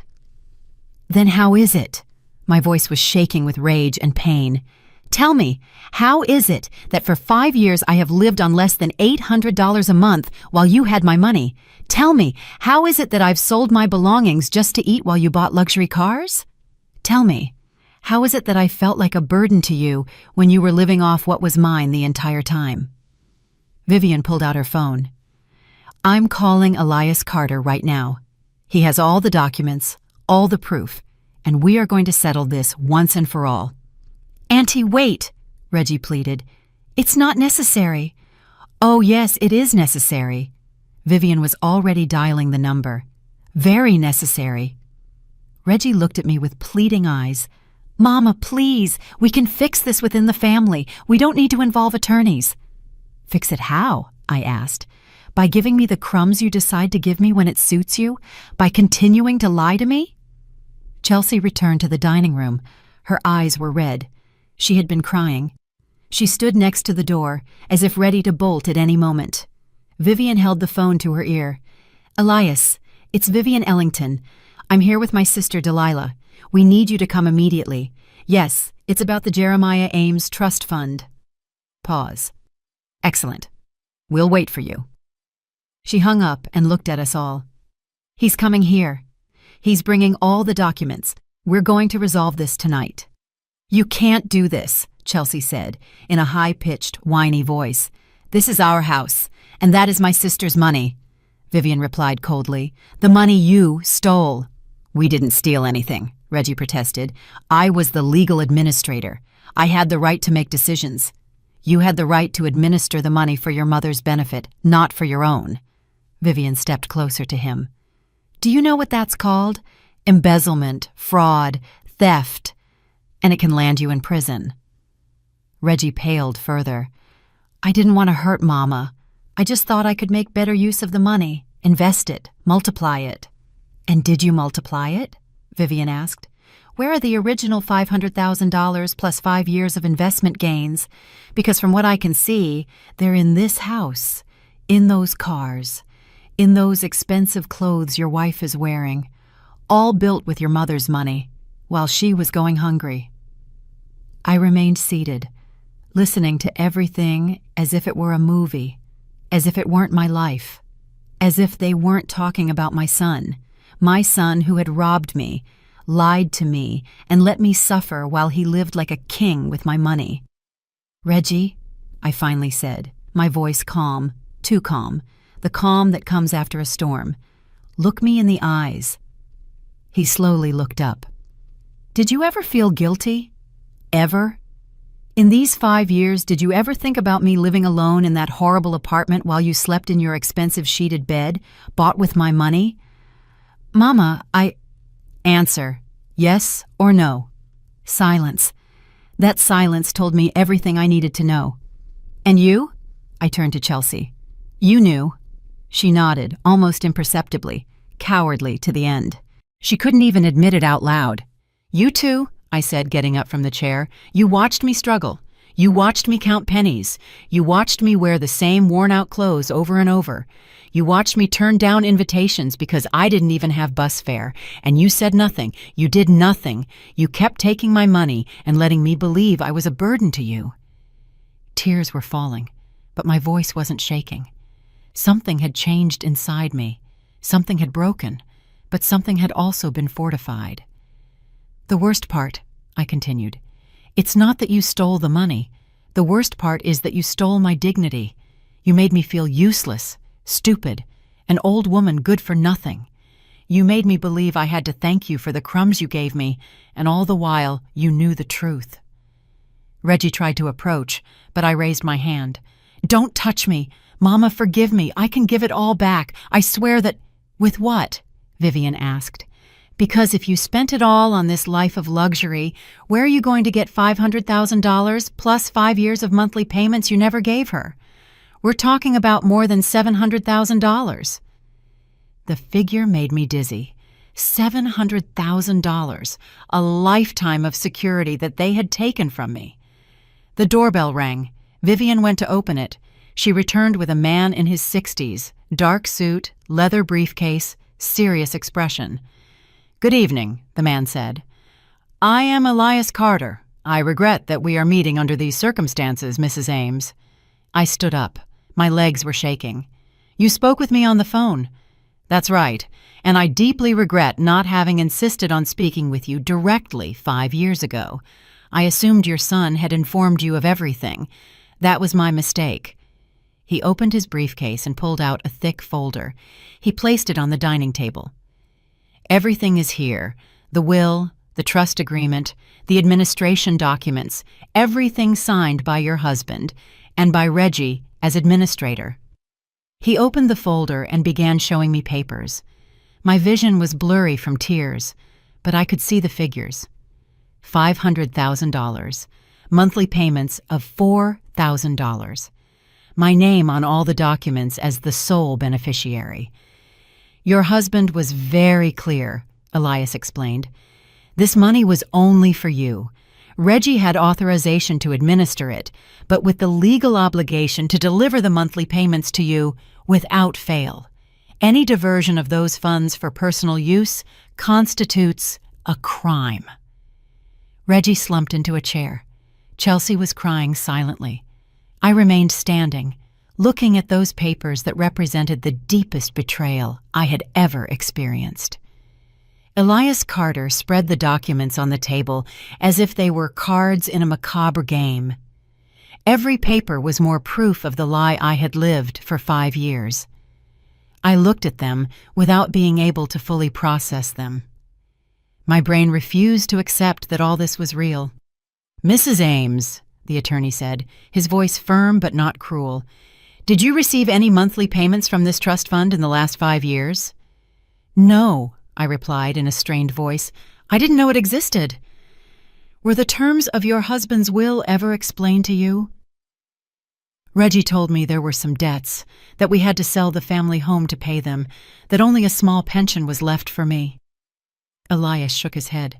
"Then how is it?" My voice was shaking with rage and pain. "Tell me, how is it that for 5 years I have lived on less than $800 a month while you had my money? Tell me, how is it that I've sold my belongings just to eat while you bought luxury cars? Tell me, how is it that I felt like a burden to you when you were living off what was mine the entire time?" Vivian pulled out her phone. "I'm calling Elias Carter right now. He has all the documents, all the proof, and we are going to settle this once and for all." "Auntie, wait," Reggie pleaded. "It's not necessary." "Oh, yes, it is necessary." Vivian was already dialing the number. "Very necessary." Reggie looked at me with pleading eyes. "Mama, please, we can fix this within the family. We don't need to involve attorneys." "Fix it how?" I asked. "By giving me the crumbs you decide to give me when it suits you? By continuing to lie to me?" Chelsea returned to the dining room. Her eyes were red. She had been crying. She stood next to the door, as if ready to bolt at any moment. Vivian held the phone to her ear. "Elias, it's Vivian Ellington. I'm here with my sister Delilah. We need you to come immediately. Yes, it's about the Jeremiah Ames Trust Fund." Pause. "Excellent. We'll wait for you." She hung up and looked at us all. "He's coming here. He's bringing all the documents. We're going to resolve this tonight." "You can't do this," Chelsea said, in a high-pitched, whiny voice. "This is our house, and that is my sister's money." Vivian replied coldly. "The money you stole." "We didn't steal anything," Reggie protested. "I was the legal administrator. I had the right to make decisions. You had the right to administer the money for your mother's benefit, not for your own." Vivian stepped closer to him. Do you know what that's called? Embezzlement, fraud, theft, and it can land you in prison. Reggie paled further. I didn't want to hurt Mama. I just thought I could make better use of the money, invest it, multiply it. And did you multiply it? Vivian asked. Where are the original $500,000 plus 5 years of investment gains? Because from what I can see, they're in this house, in those cars, in those expensive clothes your wife is wearing, all built with your mother's money, while she was going hungry. I remained seated, listening to everything as if it were a movie, as if it weren't my life, as if they weren't talking about my son who had robbed me, lied to me, and let me suffer while he lived like a king with my money. Reggie, I finally said, my voice calm, too calm, the calm that comes after a storm. Look me in the eyes. He slowly looked up. Did you ever feel guilty? Ever? In these 5 years, did you ever think about me living alone in that horrible apartment while you slept in your expensive sheeted bed, bought with my money? Mama, Answer, yes or no. Silence. That silence told me everything I needed to know. And you? I turned to Chelsea. You knew. She nodded, almost imperceptibly, cowardly to the end. She couldn't even admit it out loud. You too, I said, getting up from the chair. You watched me struggle. You watched me count pennies. You watched me wear the same worn-out clothes over and over. You watched me turn down invitations because I didn't even have bus fare. And you said nothing. You did nothing. You kept taking my money and letting me believe I was a burden to you. Tears were falling, but my voice wasn't shaking. Something had changed inside me. Something had broken, but something had also been fortified. The worst part, I continued, it's not that you stole the money. The worst part is that you stole my dignity. You made me feel useless, stupid, an old woman good for nothing. You made me believe I had to thank you for the crumbs you gave me, and all the while you knew the truth. Reggie tried to approach, but I raised my hand. Don't touch me. Mama, forgive me. I can give it all back. I swear that— With what? Vivian asked. Because if you spent it all on this life of luxury, where are you going to get $500,000 plus 5 years of monthly payments you never gave her? We're talking about more than $700,000. The figure made me dizzy. $700,000, a lifetime of security that they had taken from me. The doorbell rang. Vivian went to open it. She returned with a man in his 60s, dark suit, leather briefcase, serious expression. Good evening, the man said. I am Elias Carter. I regret that we are meeting under these circumstances, Mrs. Ames. I stood up. My legs were shaking. You spoke with me on the phone. That's right, and I deeply regret not having insisted on speaking with you directly 5 years ago. I assumed your son had informed you of everything. That was my mistake. He opened his briefcase and pulled out a thick folder. He placed it on the dining table. Everything is here. The will, the trust agreement, the administration documents, everything signed by your husband and by Reggie as administrator. He opened the folder and began showing me papers. My vision was blurry from tears, but I could see the figures. $500,000, monthly payments of $4,000. My name on all the documents as the sole beneficiary. Your husband was very clear, Elias explained. This money was only for you. Reggie had authorization to administer it, but with the legal obligation to deliver the monthly payments to you without fail. Any diversion of those funds for personal use constitutes a crime. Reggie slumped into a chair. Chelsea was crying silently. I remained standing, looking at those papers that represented the deepest betrayal I had ever experienced. Elias Carter spread the documents on the table as if they were cards in a macabre game. Every paper was more proof of the lie I had lived for 5 years. I looked at them without being able to fully process them. My brain refused to accept that all this was real. Mrs. Ames, the attorney said, his voice firm but not cruel, did you receive any monthly payments from this trust fund in the last 5 years? No, I replied in a strained voice. I didn't know it existed. Were the terms of your husband's will ever explained to you? Reggie told me there were some debts, that we had to sell the family home to pay them, that only a small pension was left for me. Elias shook his head.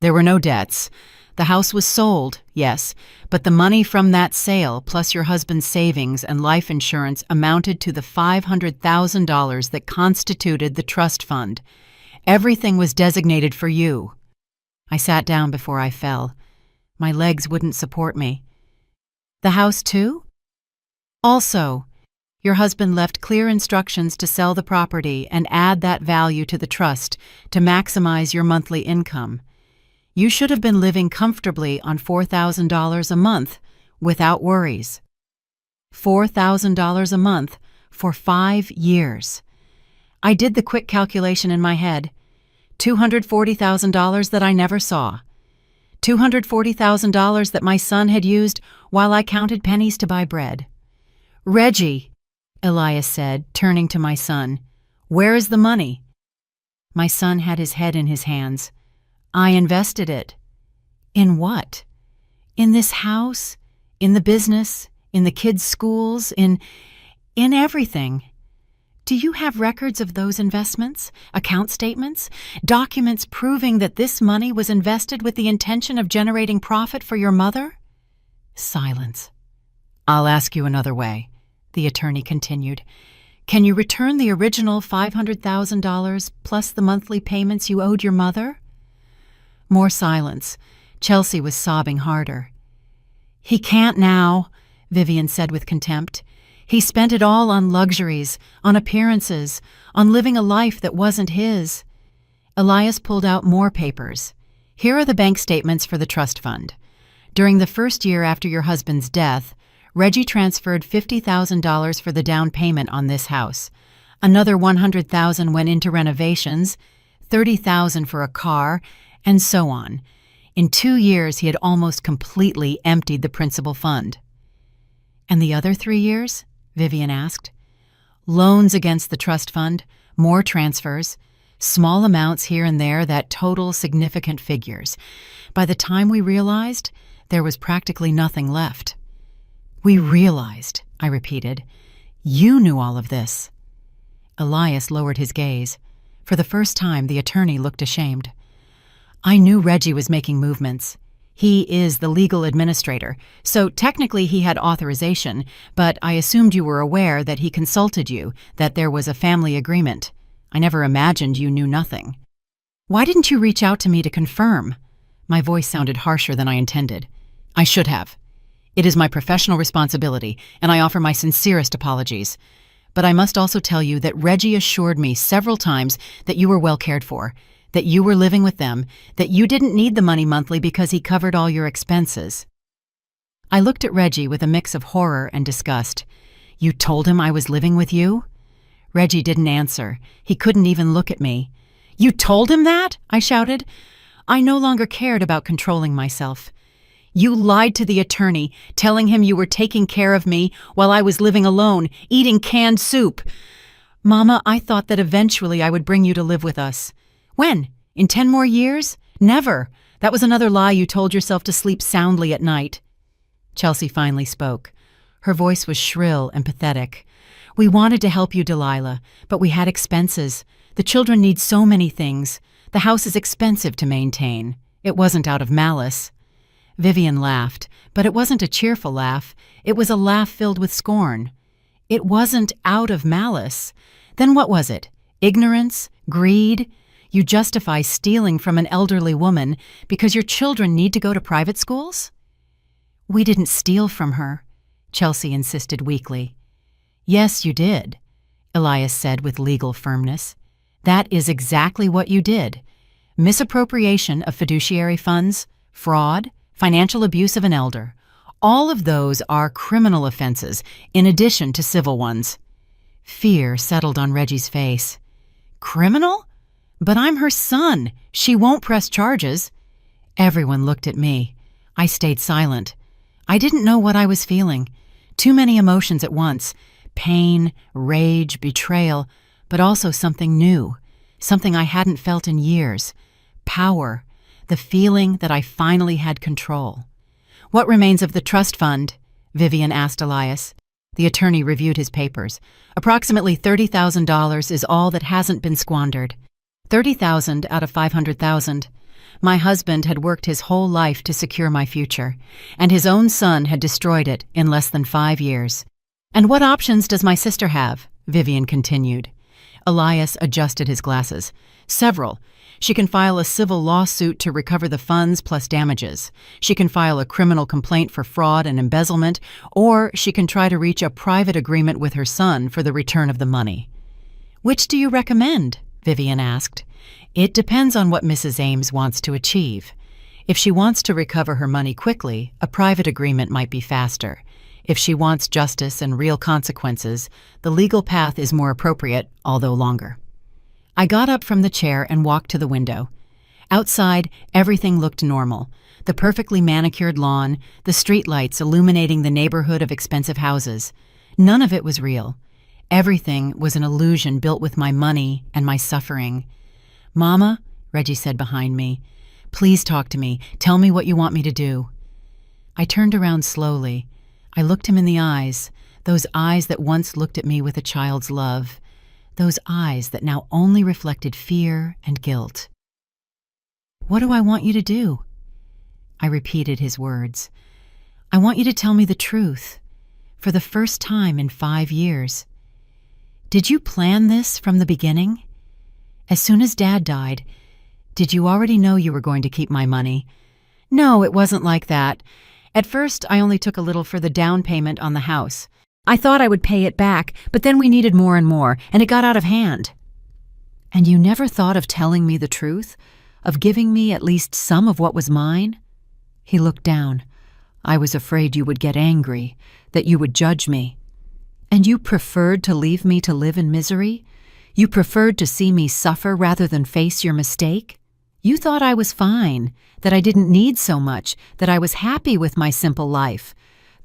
There were no debts. The house was sold, yes, but the money from that sale, plus your husband's savings and life insurance, amounted to the $500,000 that constituted the trust fund. Everything was designated for you. I sat down before I fell. My legs wouldn't support me. The house too? Also, your husband left clear instructions to sell the property and add that value to the trust to maximize your monthly income. You should have been living comfortably on $4,000 a month without worries. $4,000 a month for 5 years. I did the quick calculation in my head. $240,000 that I never saw. $240,000 that my son had used while I counted pennies to buy bread. Reggie, Elias said, turning to my son, where is the money? My son had his head in his hands. I invested it. In what? In this house, in the business, in the kids' schools, in everything. Do you have records of those investments, account statements, documents proving that this money was invested with the intention of generating profit for your mother? Silence. I'll ask you another way, the attorney continued. Can you return the original $500,000 plus the monthly payments you owed your mother? More silence. Chelsea was sobbing harder. He can't now, Vivian said with contempt. He spent it all on luxuries, on appearances, on living a life that wasn't his. Elias pulled out more papers. Here are the bank statements for the trust fund. During the first year after your husband's death, Reggie transferred $50,000 for the down payment on this house. Another $100,000 went into renovations, $30,000 for a car, and so on. In 2 years, he had almost completely emptied the principal fund. And the other 3 years? Vivian asked. Loans against the trust fund, more transfers, small amounts here and there that total significant figures. By the time we realized, there was practically nothing left. We realized, I repeated. You knew all of this. Elias lowered his gaze. For the first time, the attorney looked ashamed. I knew Reggie was making movements. He is the legal administrator, so technically he had authorization, but I assumed you were aware that he consulted you, that there was a family agreement. I never imagined you knew nothing. Why didn't you reach out to me to confirm? My voice sounded harsher than I intended. I should have. It is my professional responsibility, and I offer my sincerest apologies. But I must also tell you that Reggie assured me several times that you were well cared for, that you were living with them, that you didn't need the money monthly because he covered all your expenses. I looked at Reggie with a mix of horror and disgust. You told him I was living with you? Reggie didn't answer. He couldn't even look at me. You told him that? I shouted. I no longer cared about controlling myself. You lied to the attorney, telling him you were taking care of me while I was living alone, eating canned soup. Mama, I thought that eventually I would bring you to live with us. When? In 10 more years? Never. That was another lie you told yourself to sleep soundly at night. Chelsea finally spoke. Her voice was shrill and pathetic. We wanted to help you, Delilah, but we had expenses. The children need so many things. The house is expensive to maintain. It wasn't out of malice. Vivian laughed, but it wasn't a cheerful laugh. It was a laugh filled with scorn. It wasn't out of malice. Then what was it? Ignorance? Greed? You justify stealing from an elderly woman because your children need to go to private schools? We didn't steal from her, Chelsea insisted weakly. Yes, you did, Elias said with legal firmness. That is exactly what you did. Misappropriation of fiduciary funds, fraud, financial abuse of an elder. All of those are criminal offenses, in addition to civil ones. Fear settled on Reggie's face. Criminal? But I'm her son. She won't press charges. Everyone looked at me. I stayed silent. I didn't know what I was feeling. Too many emotions at once. Pain, rage, betrayal, but also something new. something I hadn't felt in years. Power, the feeling that I finally had control. "What remains of the trust fund?" Vivian asked Elias. The attorney reviewed his papers. "Approximately $30,000 is all that hasn't been squandered. 30,000 out of 500,000. My husband had worked his whole life to secure my future, and his own son had destroyed it in less than 5 years. And what options does my sister have?" Vivian continued. Elias adjusted his glasses. "Several. She can file a civil lawsuit to recover the funds plus damages. She can file a criminal complaint for fraud and embezzlement, or she can try to reach a private agreement with her son for the return of the money." "Which do you recommend?" Vivian asked. "It depends on what Mrs. Ames wants to achieve. If she wants to recover her money quickly, a private agreement might be faster. If she wants justice and real consequences, the legal path is more appropriate, although longer." I got up from the chair and walked to the window. Outside, everything looked normal. The perfectly manicured lawn, the streetlights illuminating the neighborhood of expensive houses. None of it was real. Everything was an illusion built with my money and my suffering. "Mama," Reggie said behind me, "please talk to me. Tell me what you want me to do." I turned around slowly. I looked him in the eyes, those eyes that once looked at me with a child's love, those eyes that now only reflected fear and guilt. "What do I want you to do?" I repeated his words. "I want you to tell me the truth, for the first time in 5 years. Did you plan this from the beginning? As soon as Dad died, did you already know you were going to keep my money?" "No, it wasn't like that. At first, I only took a little for the down payment on the house. I thought I would pay it back, but then we needed more and more, and it got out of hand." "And you never thought of telling me the truth? Of giving me at least some of what was mine?" He looked down. "I was afraid you would get angry, that you would judge me. And you preferred to leave me to live in misery? You preferred to see me suffer rather than face your mistake? You thought I was fine, that I didn't need so much, that I was happy with my simple life."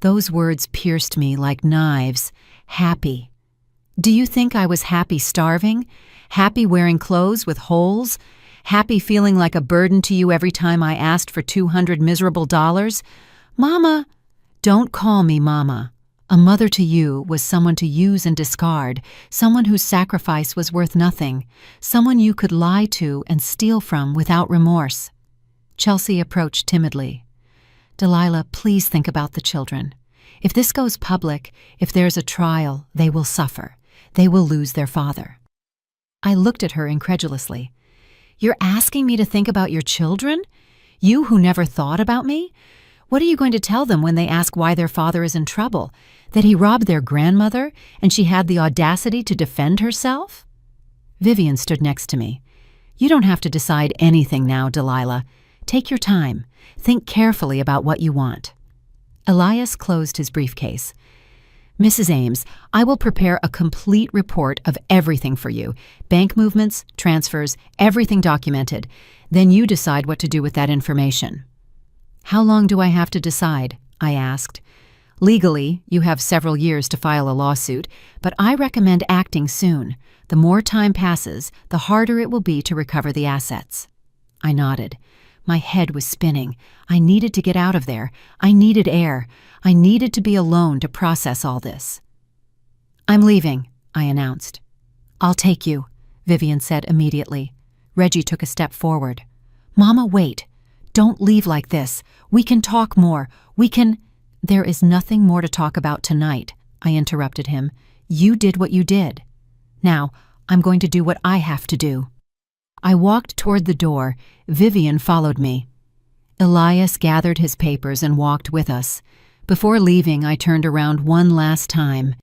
Those words pierced me like knives. Happy. Do you think I was happy starving? Happy wearing clothes with holes? Happy feeling like a burden to you every time I asked for $200 miserable dollars? "Mama!" "Don't call me Mama. A mother to you was someone to use and discard, someone whose sacrifice was worth nothing, someone you could lie to and steal from without remorse." Chelsea approached timidly. "Delilah, please think about the children. If this goes public, if there's a trial, they will suffer. They will lose their father." I looked at her incredulously. "You're asking me to think about your children? You who never thought about me? What are you going to tell them when they ask why their father is in trouble? That he robbed their grandmother and she had the audacity to defend herself?" Vivian stood next to me. "You don't have to decide anything now, Delilah. Take your time. Think carefully about what you want." Elias closed his briefcase. "Mrs. Ames, I will prepare a complete report of everything for you. Bank movements, transfers, everything documented. Then you decide what to do with that information." "How long do I have to decide?" I asked. "Legally, you have several years to file a lawsuit, but I recommend acting soon. The more time passes, the harder it will be to recover the assets." I nodded. My head was spinning. I needed to get out of there. I needed air. I needed to be alone to process all this. "I'm leaving," I announced. "I'll take you," Vivian said immediately. Reggie took a step forward. "Mama, wait. Don't leave like this. We can talk more. We can—" "There is nothing more to talk about tonight," I interrupted him. "You did what you did. Now, I'm going to do what I have to do." I walked toward the door. Vivian followed me. Elias gathered his papers and walked with us. Before leaving, I turned around one last time.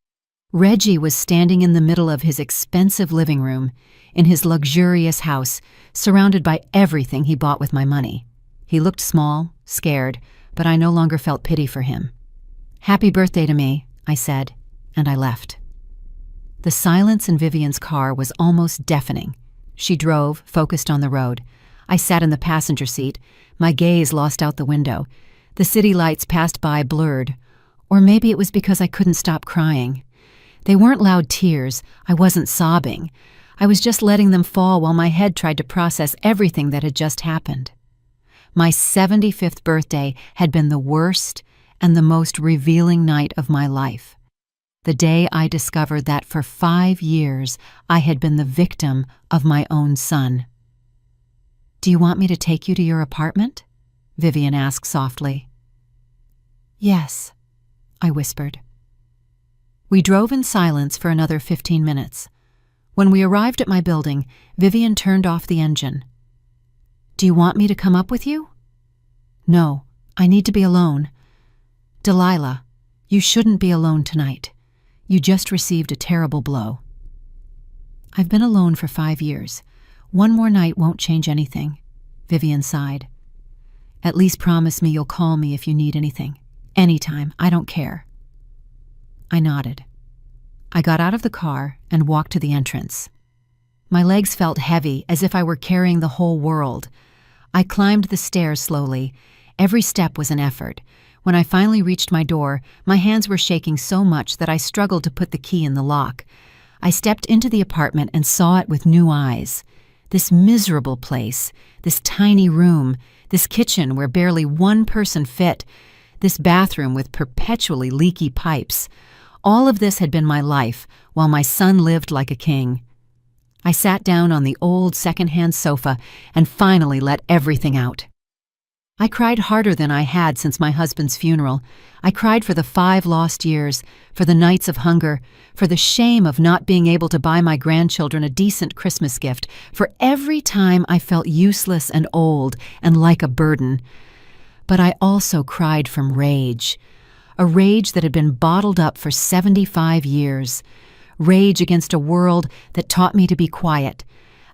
Reggie was standing in the middle of his expensive living room, in his luxurious house, surrounded by everything he bought with my money. He looked small, scared, but I no longer felt pity for him. "Happy birthday to me," I said, and I left. The silence in Vivian's car was almost deafening. She drove, focused on the road. I sat in the passenger seat, my gaze lost out the window. The city lights passed by blurred. Or maybe it was because I couldn't stop crying. They weren't loud tears. I wasn't sobbing. I was just letting them fall while my head tried to process everything that had just happened. My 75th birthday had been the worst and the most revealing night of my life. The day I discovered that for 5 years I had been the victim of my own son. "Do you want me to take you to your apartment?" Vivian asked softly. "Yes," I whispered. We drove in silence for another 15 minutes. When we arrived at my building, Vivian turned off the engine. "Do you want me to come up with you?" "No, I need to be alone." "Delilah, you shouldn't be alone tonight. You just received a terrible blow." "I've been alone for 5 years. One more night won't change anything," Vivian sighed. "At least promise me you'll call me if you need anything. Anytime, I don't care." I nodded. I got out of the car and walked to the entrance. My legs felt heavy, as if I were carrying the whole world. I climbed the stairs slowly. Every step was an effort. When I finally reached my door, my hands were shaking so much that I struggled to put the key in the lock. I stepped into the apartment and saw it with new eyes. This miserable place, this tiny room, this kitchen where barely one person fit, this bathroom with perpetually leaky pipes. All of this had been my life, while my son lived like a king. I sat down on the old second-hand sofa and finally let everything out. I cried harder than I had since my husband's funeral. I cried for the 5 lost years, for the nights of hunger, for the shame of not being able to buy my grandchildren a decent Christmas gift, for every time I felt useless and old and like a burden. But I also cried from rage, a rage that had been bottled up for 75 years, rage against a world that taught me to be quiet,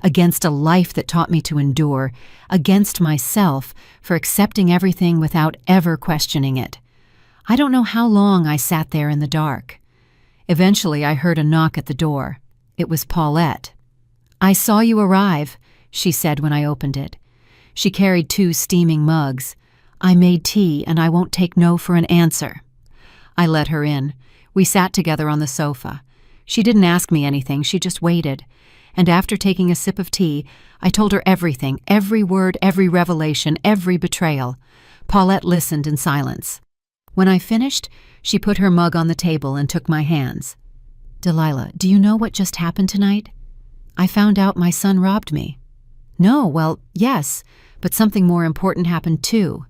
against a life that taught me to endure, against myself for accepting everything without ever questioning it. I don't know how long I sat there in the dark. Eventually, I heard a knock at the door. It was Paulette. "I saw you arrive," she said when I opened it. She carried 2 steaming mugs. "I made tea, and I won't take no for an answer." I let her in. We sat together on the sofa. She didn't ask me anything, she just waited. And after taking a sip of tea, I told her everything, every word, every revelation, every betrayal. Paulette listened in silence. When I finished, she put her mug on the table and took my hands. "Delilah, do you know what just happened tonight? I found out my son robbed me." "No, well, yes, but something more important happened too.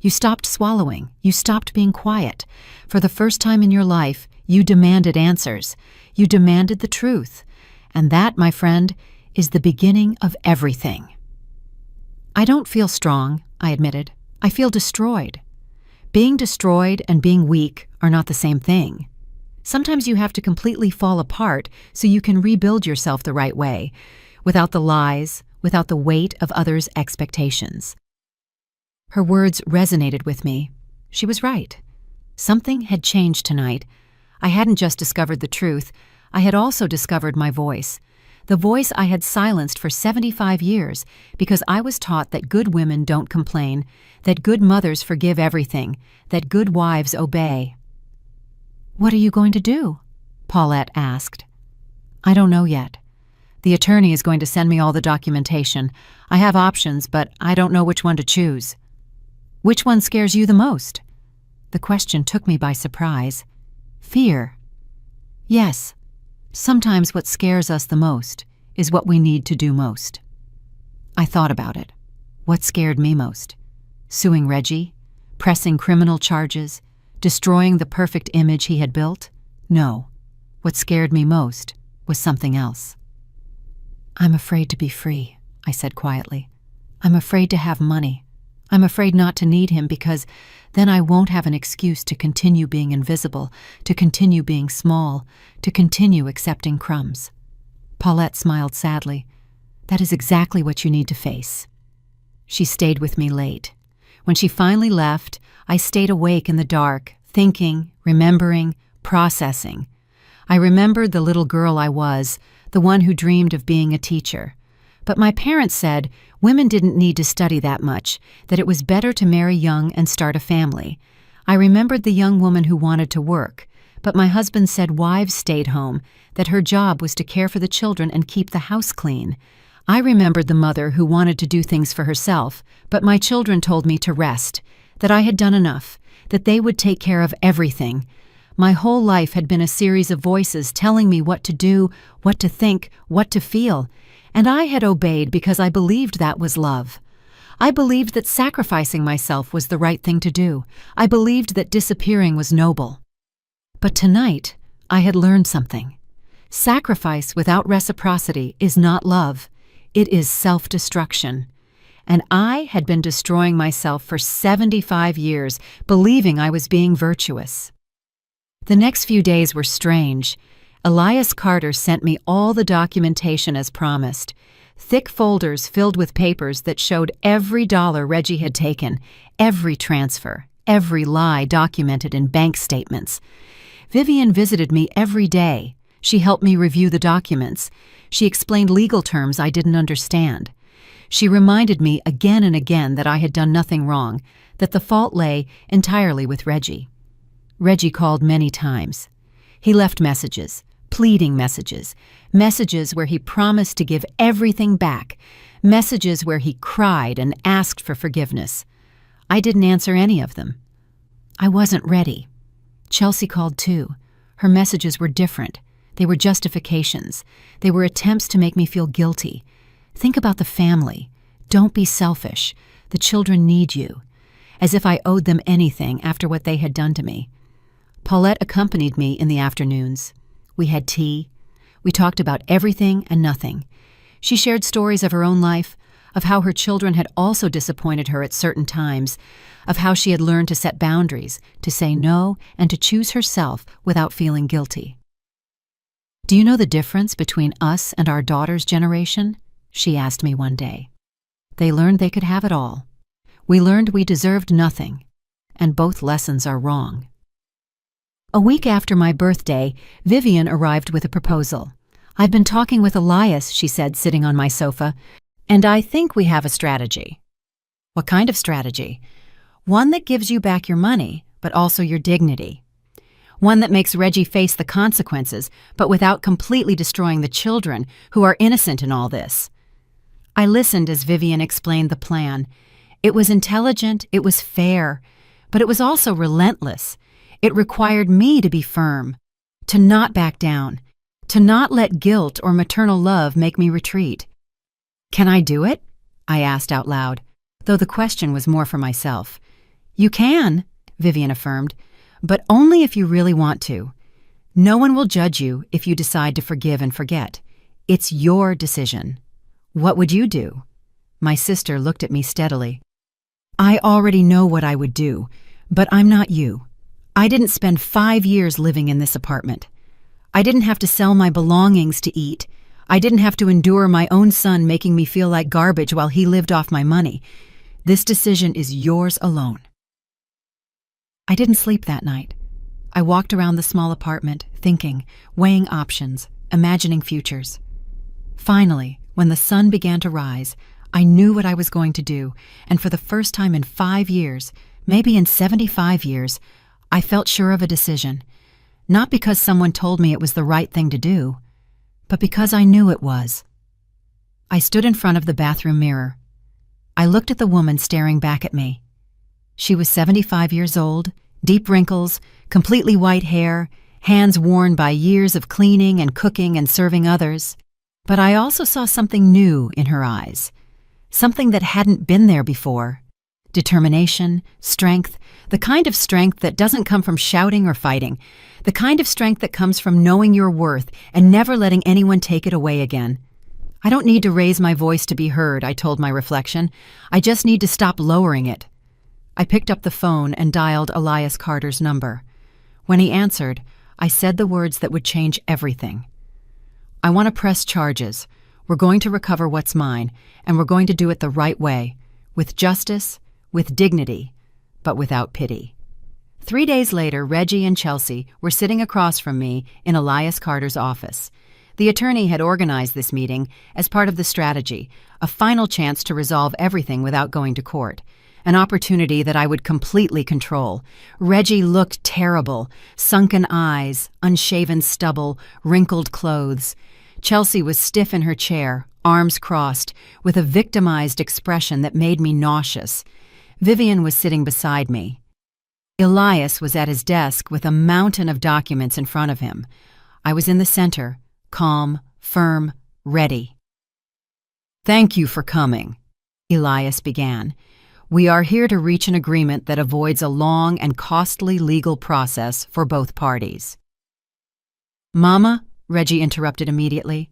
You stopped swallowing. You stopped being quiet. For the first time in your life, you demanded answers. You demanded the truth. And that, my friend, is the beginning of everything." "I don't feel strong," I admitted. "I feel destroyed." Being destroyed and being weak are not the same thing. Sometimes you have to completely fall apart so you can rebuild yourself the right way, without the lies, without the weight of others' expectations. Her words resonated with me. She was right. Something had changed tonight. I hadn't just discovered the truth, I had also discovered my voice. The voice I had silenced for 75 years because I was taught that good women don't complain, that good mothers forgive everything, that good wives obey. "What are you going to do?" Paulette asked. "I don't know yet. The attorney is going to send me all the documentation. I have options, but I don't know which one to choose." "Which one scares you the most?" The question took me by surprise. "Fear." "Yes. Sometimes what scares us the most is what we need to do most." I thought about it. What scared me most? Suing Reggie? Pressing criminal charges? Destroying the perfect image he had built? No. What scared me most was something else. "I'm afraid to be free," I said quietly. "I'm afraid to have money. I'm afraid not to need him because then I won't have an excuse to continue being invisible, to continue being small, to continue accepting crumbs." Paulette smiled sadly. "That is exactly what you need to face." She stayed with me late. When she finally left, I stayed awake in the dark, thinking, remembering, processing. I remembered the little girl I was, the one who dreamed of being a teacher. But my parents said women didn't need to study that much, that it was better to marry young and start a family. I remembered the young woman who wanted to work, but my husband said wives stayed home, that her job was to care for the children and keep the house clean. I remembered the mother who wanted to do things for herself, but my children told me to rest, that I had done enough, that they would take care of everything. My whole life had been a series of voices telling me what to do, what to think, what to feel, and I had obeyed because I believed that was love. I believed that sacrificing myself was the right thing to do. I believed that disappearing was noble. But tonight, I had learned something. Sacrifice without reciprocity is not love. It is self-destruction. And I had been destroying myself for 75 years, believing I was being virtuous. The next few days were strange. Elias Carter sent me all the documentation as promised. Thick folders filled with papers that showed every dollar Reggie had taken, every transfer, every lie documented in bank statements. Vivian visited me every day. She helped me review the documents. She explained legal terms I didn't understand. She reminded me again and again that I had done nothing wrong, that the fault lay entirely with Reggie. Reggie called many times. He left messages, pleading messages, messages where he promised to give everything back, messages where he cried and asked for forgiveness. I didn't answer any of them. I wasn't ready. Chelsea called too. Her messages were different. They were justifications. They were attempts to make me feel guilty. Think about the family. Don't be selfish. The children need you. As if I owed them anything after what they had done to me. Paulette accompanied me in the afternoons. We had tea. We talked about everything and nothing. She shared stories of her own life, of how her children had also disappointed her at certain times, of how she had learned to set boundaries, to say no, and to choose herself without feeling guilty. "Do you know the difference between us and our daughter's generation?" she asked me one day. "They learned they could have it all. We learned we deserved nothing, and both lessons are wrong." A week after my birthday, Vivian arrived with a proposal. "I've been talking with Elias," she said, sitting on my sofa, "and I think we have a strategy." "What kind of strategy?" "One that gives you back your money, but also your dignity. One that makes Reggie face the consequences, but without completely destroying the children who are innocent in all this." I listened as Vivian explained the plan. It was intelligent, it was fair, but it was also relentless. It required me to be firm, to not back down, to not let guilt or maternal love make me retreat. "Can I do it?" I asked out loud, though the question was more for myself. "You can," Vivian affirmed, "but only if you really want to. No one will judge you if you decide to forgive and forget. It's your decision. What would you do?" My sister looked at me steadily. "I already know what I would do, but I'm not you. I didn't spend 5 years living in this apartment. I didn't have to sell my belongings to eat. I didn't have to endure my own son making me feel like garbage while he lived off my money. This decision is yours alone." I didn't sleep that night. I walked around the small apartment, thinking, weighing options, imagining futures. Finally, when the sun began to rise, I knew what I was going to do, and for the first time in 5 years, maybe in 75 years, I felt sure of a decision. Not because someone told me it was the right thing to do, but because I knew it was. I stood in front of the bathroom mirror. I looked at the woman staring back at me. She was 75 years old, deep wrinkles, completely white hair, hands worn by years of cleaning and cooking and serving others. But I also saw something new in her eyes, something that hadn't been there before. Determination, strength, the kind of strength that doesn't come from shouting or fighting, the kind of strength that comes from knowing your worth and never letting anyone take it away again. "I don't need to raise my voice to be heard," I told my reflection. "I just need to stop lowering it." I picked up the phone and dialed Elias Carter's number. When he answered, I said the words that would change everything. "I want to press charges. We're going to recover what's mine, and we're going to do it the right way, with justice, with dignity, but without pity." 3 days later, Reggie and Chelsea were sitting across from me in Elias Carter's office. The attorney had organized this meeting as part of the strategy, a final chance to resolve everything without going to court. an opportunity that I would completely control. Reggie looked terrible, sunken eyes, unshaven stubble, wrinkled clothes. Chelsea was stiff in her chair, arms crossed, with a victimized expression that made me nauseous. Vivian was sitting beside me. Elias was at his desk with a mountain of documents in front of him. I was in the center, calm, firm, ready. "Thank you for coming," Elias began. "We are here to reach an agreement that avoids a long and costly legal process for both parties." "Mama," Reggie interrupted immediately,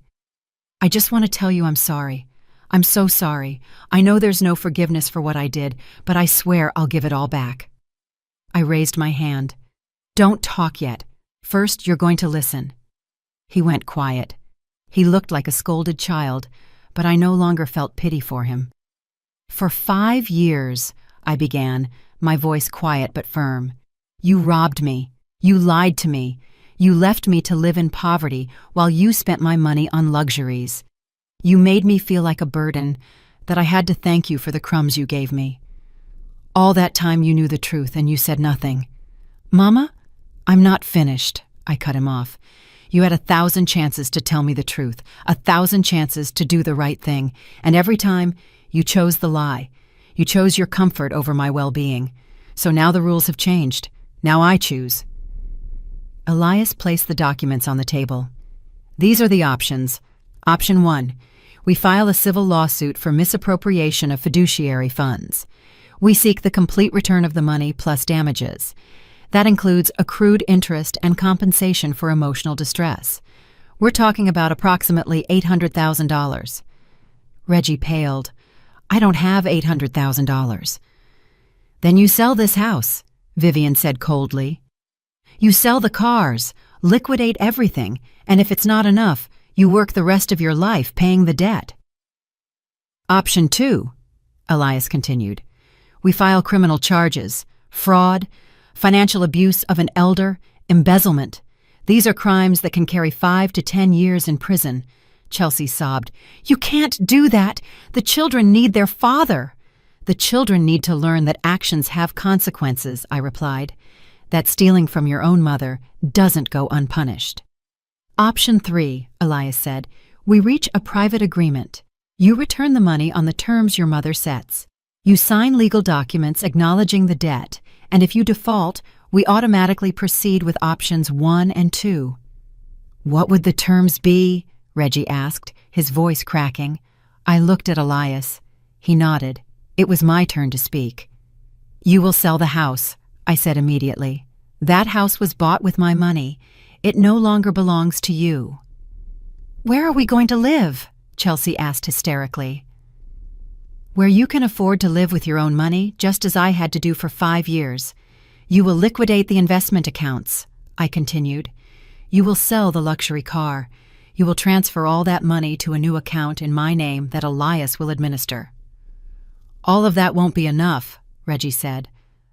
"I just want to tell you I'm sorry. I'm so sorry. I know there's no forgiveness for what I did, but I swear I'll give it all back." I raised my hand. "Don't talk yet. First, you're going to listen." He went quiet. He looked like a scolded child, but I no longer felt pity for him. "For 5 years," I began, my voice quiet but firm, "you robbed me. You lied to me. You left me to live in poverty while you spent my money on luxuries. You made me feel like a burden, that I had to thank you for the crumbs you gave me. All that time you knew the truth and you said nothing." "Mama, I'm not finished," I cut him off. "You had 1,000 chances to tell me the truth, 1,000 chances to do the right thing, and every time you chose the lie. You chose your comfort over my well-being. So now the rules have changed. Now I choose." Elias placed the documents on the table. "These are the options. Option 1. We file a civil lawsuit for misappropriation of fiduciary funds. We seek the complete return of the money plus damages. That includes accrued interest and compensation for emotional distress. We're talking about approximately $800,000. Reggie paled. "I don't have $800,000. "Then you sell this house," Vivian said coldly. "You sell the cars, liquidate everything, and if it's not enough, you work the rest of your life paying the debt." "Option 2, Elias continued. "We file criminal charges, fraud, financial abuse of an elder, embezzlement. These are crimes that can carry 5 to 10 years in prison." Chelsea sobbed. "You can't do that. The children need their father." "The children need to learn that actions have consequences," I replied. "That stealing from your own mother doesn't go unpunished." "Option 3, Elias said. "We reach a private agreement. You return the money on the terms your mother sets. You sign legal documents acknowledging the debt, and if you default, we automatically proceed with options 1 and 2. "What would the terms be?" Reggie asked, his voice cracking. I looked at Elias. He nodded. It was my turn to speak. "You will sell the house," I said immediately. "That house was bought with my money. It no longer belongs to you." "Where are we going to live?" Chelsea asked hysterically. "Where you can afford to live with your own money, just as I had to do for 5 years. You will liquidate the investment accounts," I continued. "You will sell the luxury car. You will transfer all that money to a new account in my name that Elias will administer." "All of that won't be enough," Reggie said.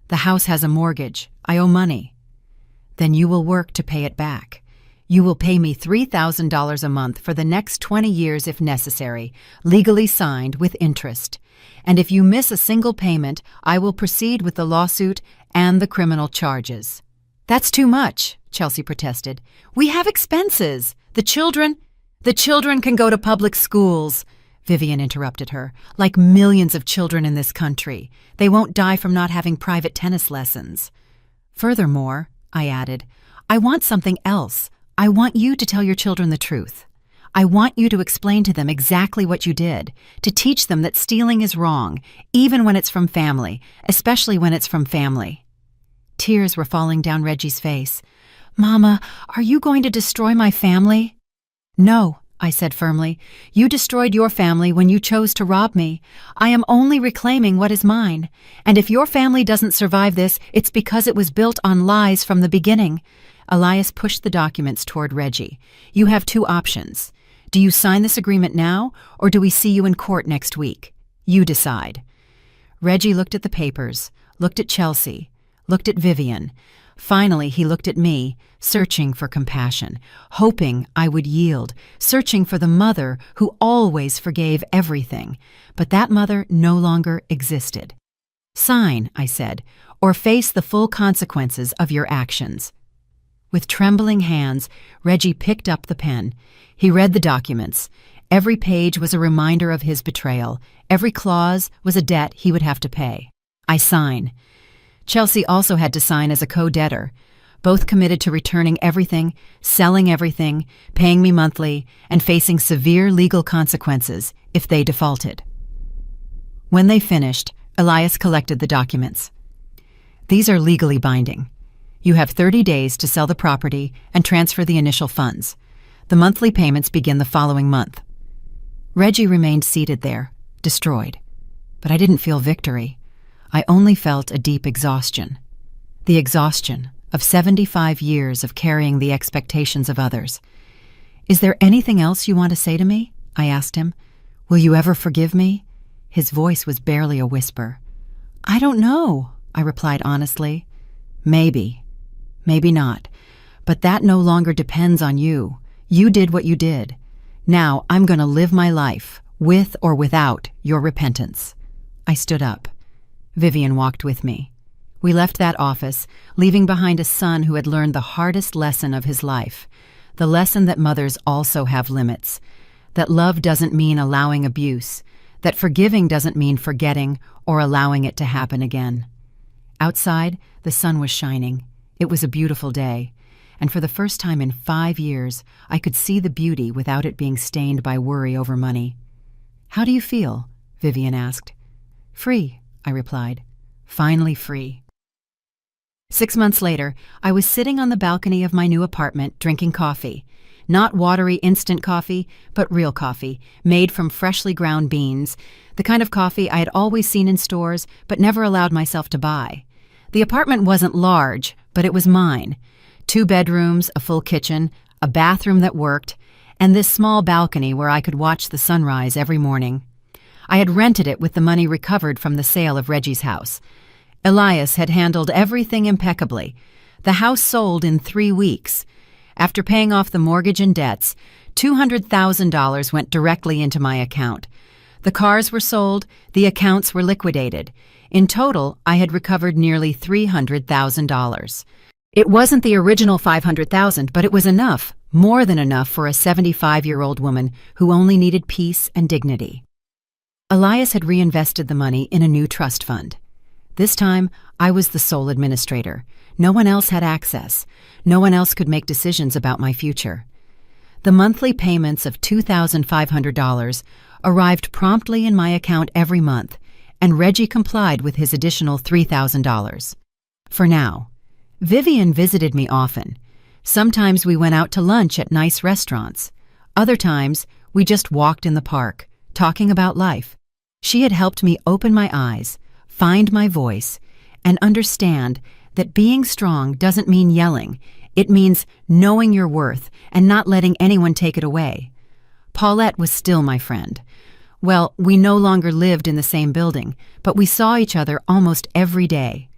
"The house has a mortgage. I owe money." "Then you will work to pay it back. You will pay me $3,000 a month for the next 20 years if necessary, legally signed with interest. And if you miss a single payment, I will proceed with the lawsuit and the criminal charges." "That's too much," Chelsea protested. "We have expenses. The children can go to public schools," Vivian interrupted her, "like millions of children in this country. They won't die from not having private tennis lessons." "Furthermore," I added, "I want something else. I want you to tell your children the truth. I want you to explain to them exactly what you did, to teach them that stealing is wrong, even when it's from family, especially when it's from family." Tears were falling down Reggie's face. "Mama, are you going to destroy my family?" "No," I said firmly. "You destroyed your family when you chose to rob me. I am only reclaiming what is mine. And if your family doesn't survive this, it's because it was built on lies from the beginning." Elias pushed the documents toward Reggie. "You have 2 options. Do you sign this agreement now, or do we see you in court next week? You decide." Reggie looked at the papers, looked at Chelsea, looked at Vivian. Finally, he looked at me, searching for compassion, hoping I would yield, searching for the mother who always forgave everything. But that mother no longer existed. "Sign," I said, "or face the full consequences of your actions." With trembling hands, Reggie picked up the pen. He read the documents. Every page was a reminder of his betrayal. Every clause was a debt he would have to pay. I sign. Chelsea also had to sign as a co-debtor. Both committed to returning everything, selling everything, paying me monthly, and facing severe legal consequences if they defaulted. When they finished, Elias collected the documents. "These are legally binding. You have 30 days to sell the property and transfer the initial funds. The monthly payments begin the following month." Reggie remained seated there, destroyed. But I didn't feel victory. I only felt a deep exhaustion. The exhaustion of 75 years of carrying the expectations of others. "Is there anything else you want to say to me?" I asked him. "Will you ever forgive me?" His voice was barely a whisper. "I don't know," I replied honestly. "Maybe. Maybe not. But that no longer depends on you. You did what you did. Now I'm going to live my life, with or without your repentance." I stood up. Vivian walked with me. We left that office, leaving behind a son who had learned the hardest lesson of his life, the lesson that mothers also have limits, that love doesn't mean allowing abuse, that forgiving doesn't mean forgetting or allowing it to happen again. Outside, the sun was shining. It was a beautiful day, and for the first time in 5 years, I could see the beauty without it being stained by worry over money. "How do you feel?" Vivian asked. "Free," I replied. "Finally free." 6 months later, I was sitting on the balcony of my new apartment drinking coffee. Not watery instant coffee, but real coffee, made from freshly ground beans, the kind of coffee I had always seen in stores but never allowed myself to buy. The apartment wasn't large, but it was mine. 2 bedrooms, a full kitchen, a bathroom that worked, and this small balcony where I could watch the sunrise every morning. I had rented it with the money recovered from the sale of Reggie's house. Elias had handled everything impeccably. The house sold in 3 weeks. After paying off the mortgage and debts, $200,000 went directly into my account. The cars were sold, the accounts were liquidated. In total, I had recovered nearly $300,000. It wasn't the original $500,000, but it was enough, more than enough for a 75-year-old woman who only needed peace and dignity. Elias had reinvested the money in a new trust fund. This time, I was the sole administrator. No one else had access. No one else could make decisions about my future. The monthly payments of $2,500 arrived promptly in my account every month, and Reggie complied with his additional $3,000. For now. Vivian visited me often. Sometimes we went out to lunch at nice restaurants. Other times, we just walked in the park, talking about life. She had helped me open my eyes, find my voice, and understand that being strong doesn't mean yelling. It means knowing your worth and not letting anyone take it away. Paulette was still my friend. Well, we no longer lived in the same building, but we saw each other almost every day.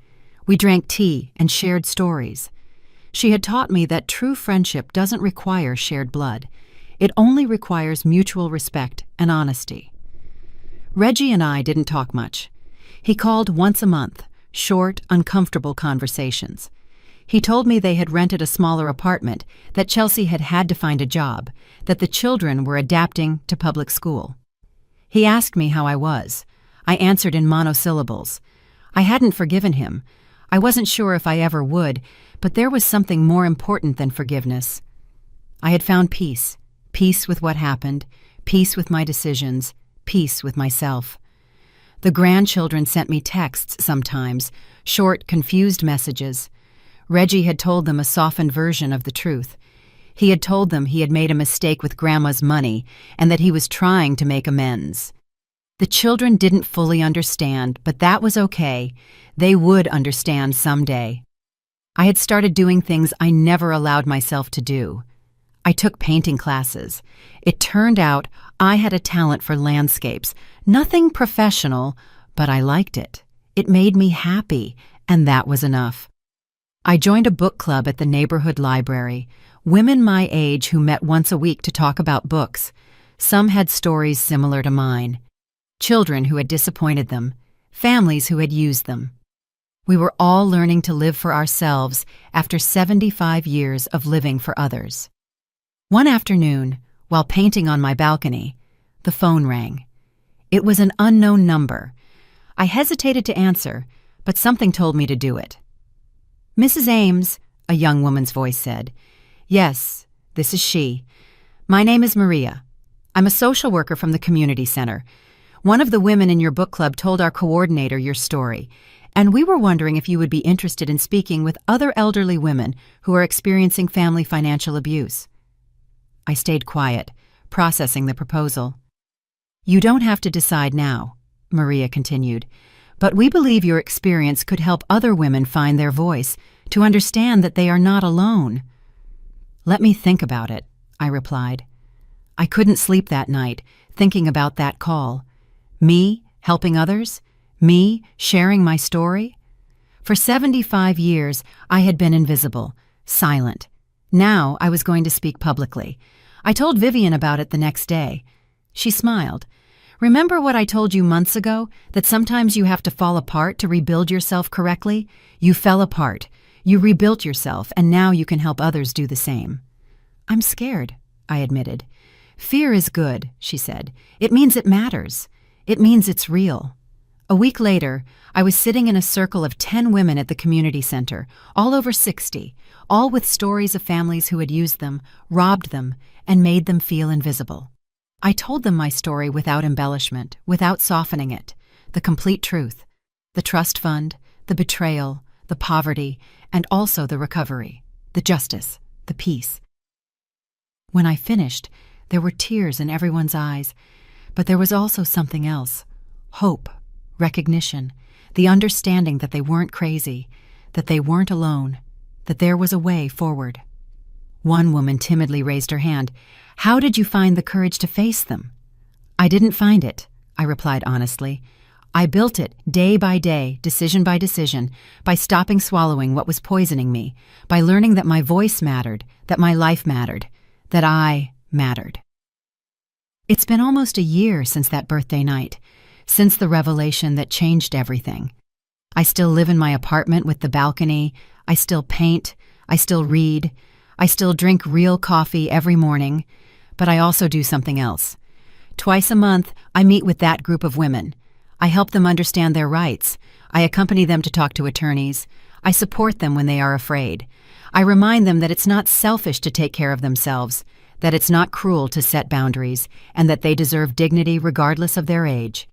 We drank tea and shared stories. She had taught me that true friendship doesn't require shared blood. It only requires mutual respect and honesty. Reggie and I didn't talk much. He called once a month, short, uncomfortable conversations. He told me they had rented a smaller apartment, that Chelsea had had to find a job, that the children were adapting to public school. He asked me how I was. I answered in monosyllables. I hadn't forgiven him. I wasn't sure if I ever would, but there was something more important than forgiveness. I had found peace, peace with what happened, peace with my decisions, peace with myself. The grandchildren sent me texts sometimes, short, confused messages. Reggie had told them a softened version of the truth. He had told them he had made a mistake with Grandma's money and that he was trying to make amends. The children didn't fully understand, but that was okay. They would understand someday. I had started doing things I never allowed myself to do. I took painting classes. It turned out I had a talent for landscapes. Nothing professional, but I liked it. It made me happy, and that was enough. I joined a book club at the neighborhood library, women my age who met once a week to talk about books. Some had stories similar to mine. Children who had disappointed them, families who had used them. We were all learning to live for ourselves after 75 years of living for others. One afternoon, while painting on my balcony, the phone rang. It was an unknown number. I hesitated to answer, but something told me to do it. "Mrs. Ames," a young woman's voice said. "Yes, this is she. My name is Maria. I'm a social worker from the community center. One of the women in your book club told our coordinator your story, and we were wondering if you would be interested in speaking with other elderly women who are experiencing family financial abuse." I stayed quiet, processing the proposal. "You don't have to decide now," Maria continued, "but we believe your experience could help other women find their voice, to understand that they are not alone." "Let me think about it," I replied. I couldn't sleep that night, thinking about that call. Me helping others? Me sharing my story? For 75 years, I had been invisible, silent. Now I was going to speak publicly. I told Vivian about it the next day. She smiled. "Remember what I told you months ago, that sometimes you have to fall apart to rebuild yourself correctly? You fell apart. You rebuilt yourself, and now you can help others do the same." "I'm scared," I admitted. "Fear is good," she said. "It means it matters. It means it's real." A week later, I was sitting in a circle of 10 women at the community center, all over 60, all with stories of families who had used them, robbed them, and made them feel invisible. I told them my story without embellishment, without softening it, the complete truth, the trust fund, the betrayal, the poverty, and also the recovery, the justice, the peace. When I finished, there were tears in everyone's eyes, but there was also something else: hope, recognition, the understanding that they weren't crazy, that they weren't alone, that there was a way forward. One woman timidly raised her hand. "How did you find the courage to face them?" "I didn't find it," I replied honestly. "I built it day by day, decision by decision, by stopping swallowing what was poisoning me, by learning that my voice mattered, that my life mattered, that I mattered." It's been almost a year since that birthday night, since the revelation that changed everything. I still live in my apartment with the balcony. I still paint. I still read. I still drink real coffee every morning. But I also do something else. Twice a month, I meet with that group of women. I help them understand their rights. I accompany them to talk to attorneys. I support them when they are afraid. I remind them that it's not selfish to take care of themselves, that it's not cruel to set boundaries, and that they deserve dignity regardless of their age.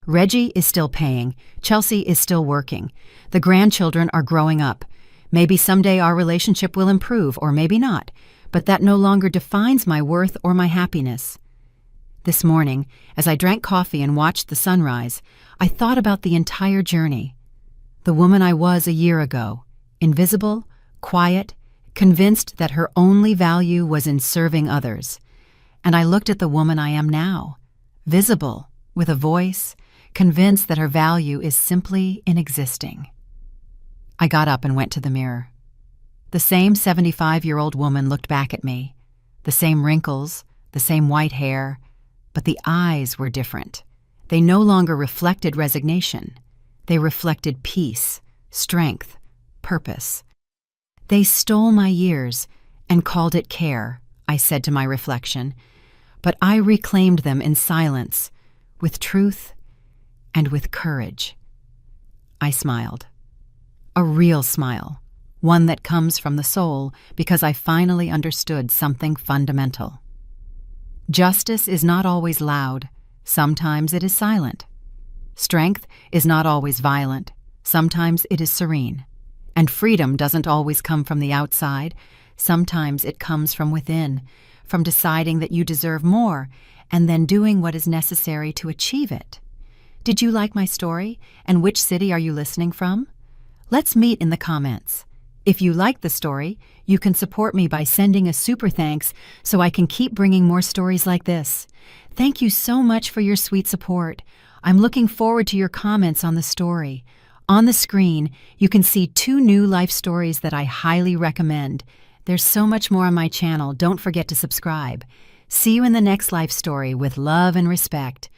Reggie is still paying. Chelsea is still working. The grandchildren are growing up. Maybe someday our relationship will improve, or maybe not, but that no longer defines my worth or my happiness. This morning, as I drank coffee and watched the sunrise, I thought about the entire journey. The woman I was a year ago, invisible, quiet, convinced that her only value was in serving others. And I looked at the woman I am now, visible, with a voice, convinced that her value is simply in existing. I got up and went to the mirror. The same 75-year-old woman looked back at me, the same wrinkles, the same white hair, but the eyes were different. They no longer reflected resignation. They reflected peace, strength, purpose. "They stole my years and called it care," I said to my reflection, but I reclaimed them in silence, with truth and with courage. I smiled. A real smile, one that comes from the soul because I finally understood something fundamental. Justice is not always loud. Sometimes it is silent. Strength is not always violent. Sometimes it is serene. And freedom doesn't always come from the outside. Sometimes it comes from within, from deciding that you deserve more and then doing what is necessary to achieve it. Did you like my story? And which city are you listening from? Let's meet in the comments. If you like the story, you can support me by sending a super thanks so I can keep bringing more stories like this. Thank you so much for your sweet support. I'm looking forward to your comments on the story. On the screen, you can see 2 new life stories that I highly recommend. There's so much more on my channel. Don't forget to subscribe. See you in the next life story with love and respect.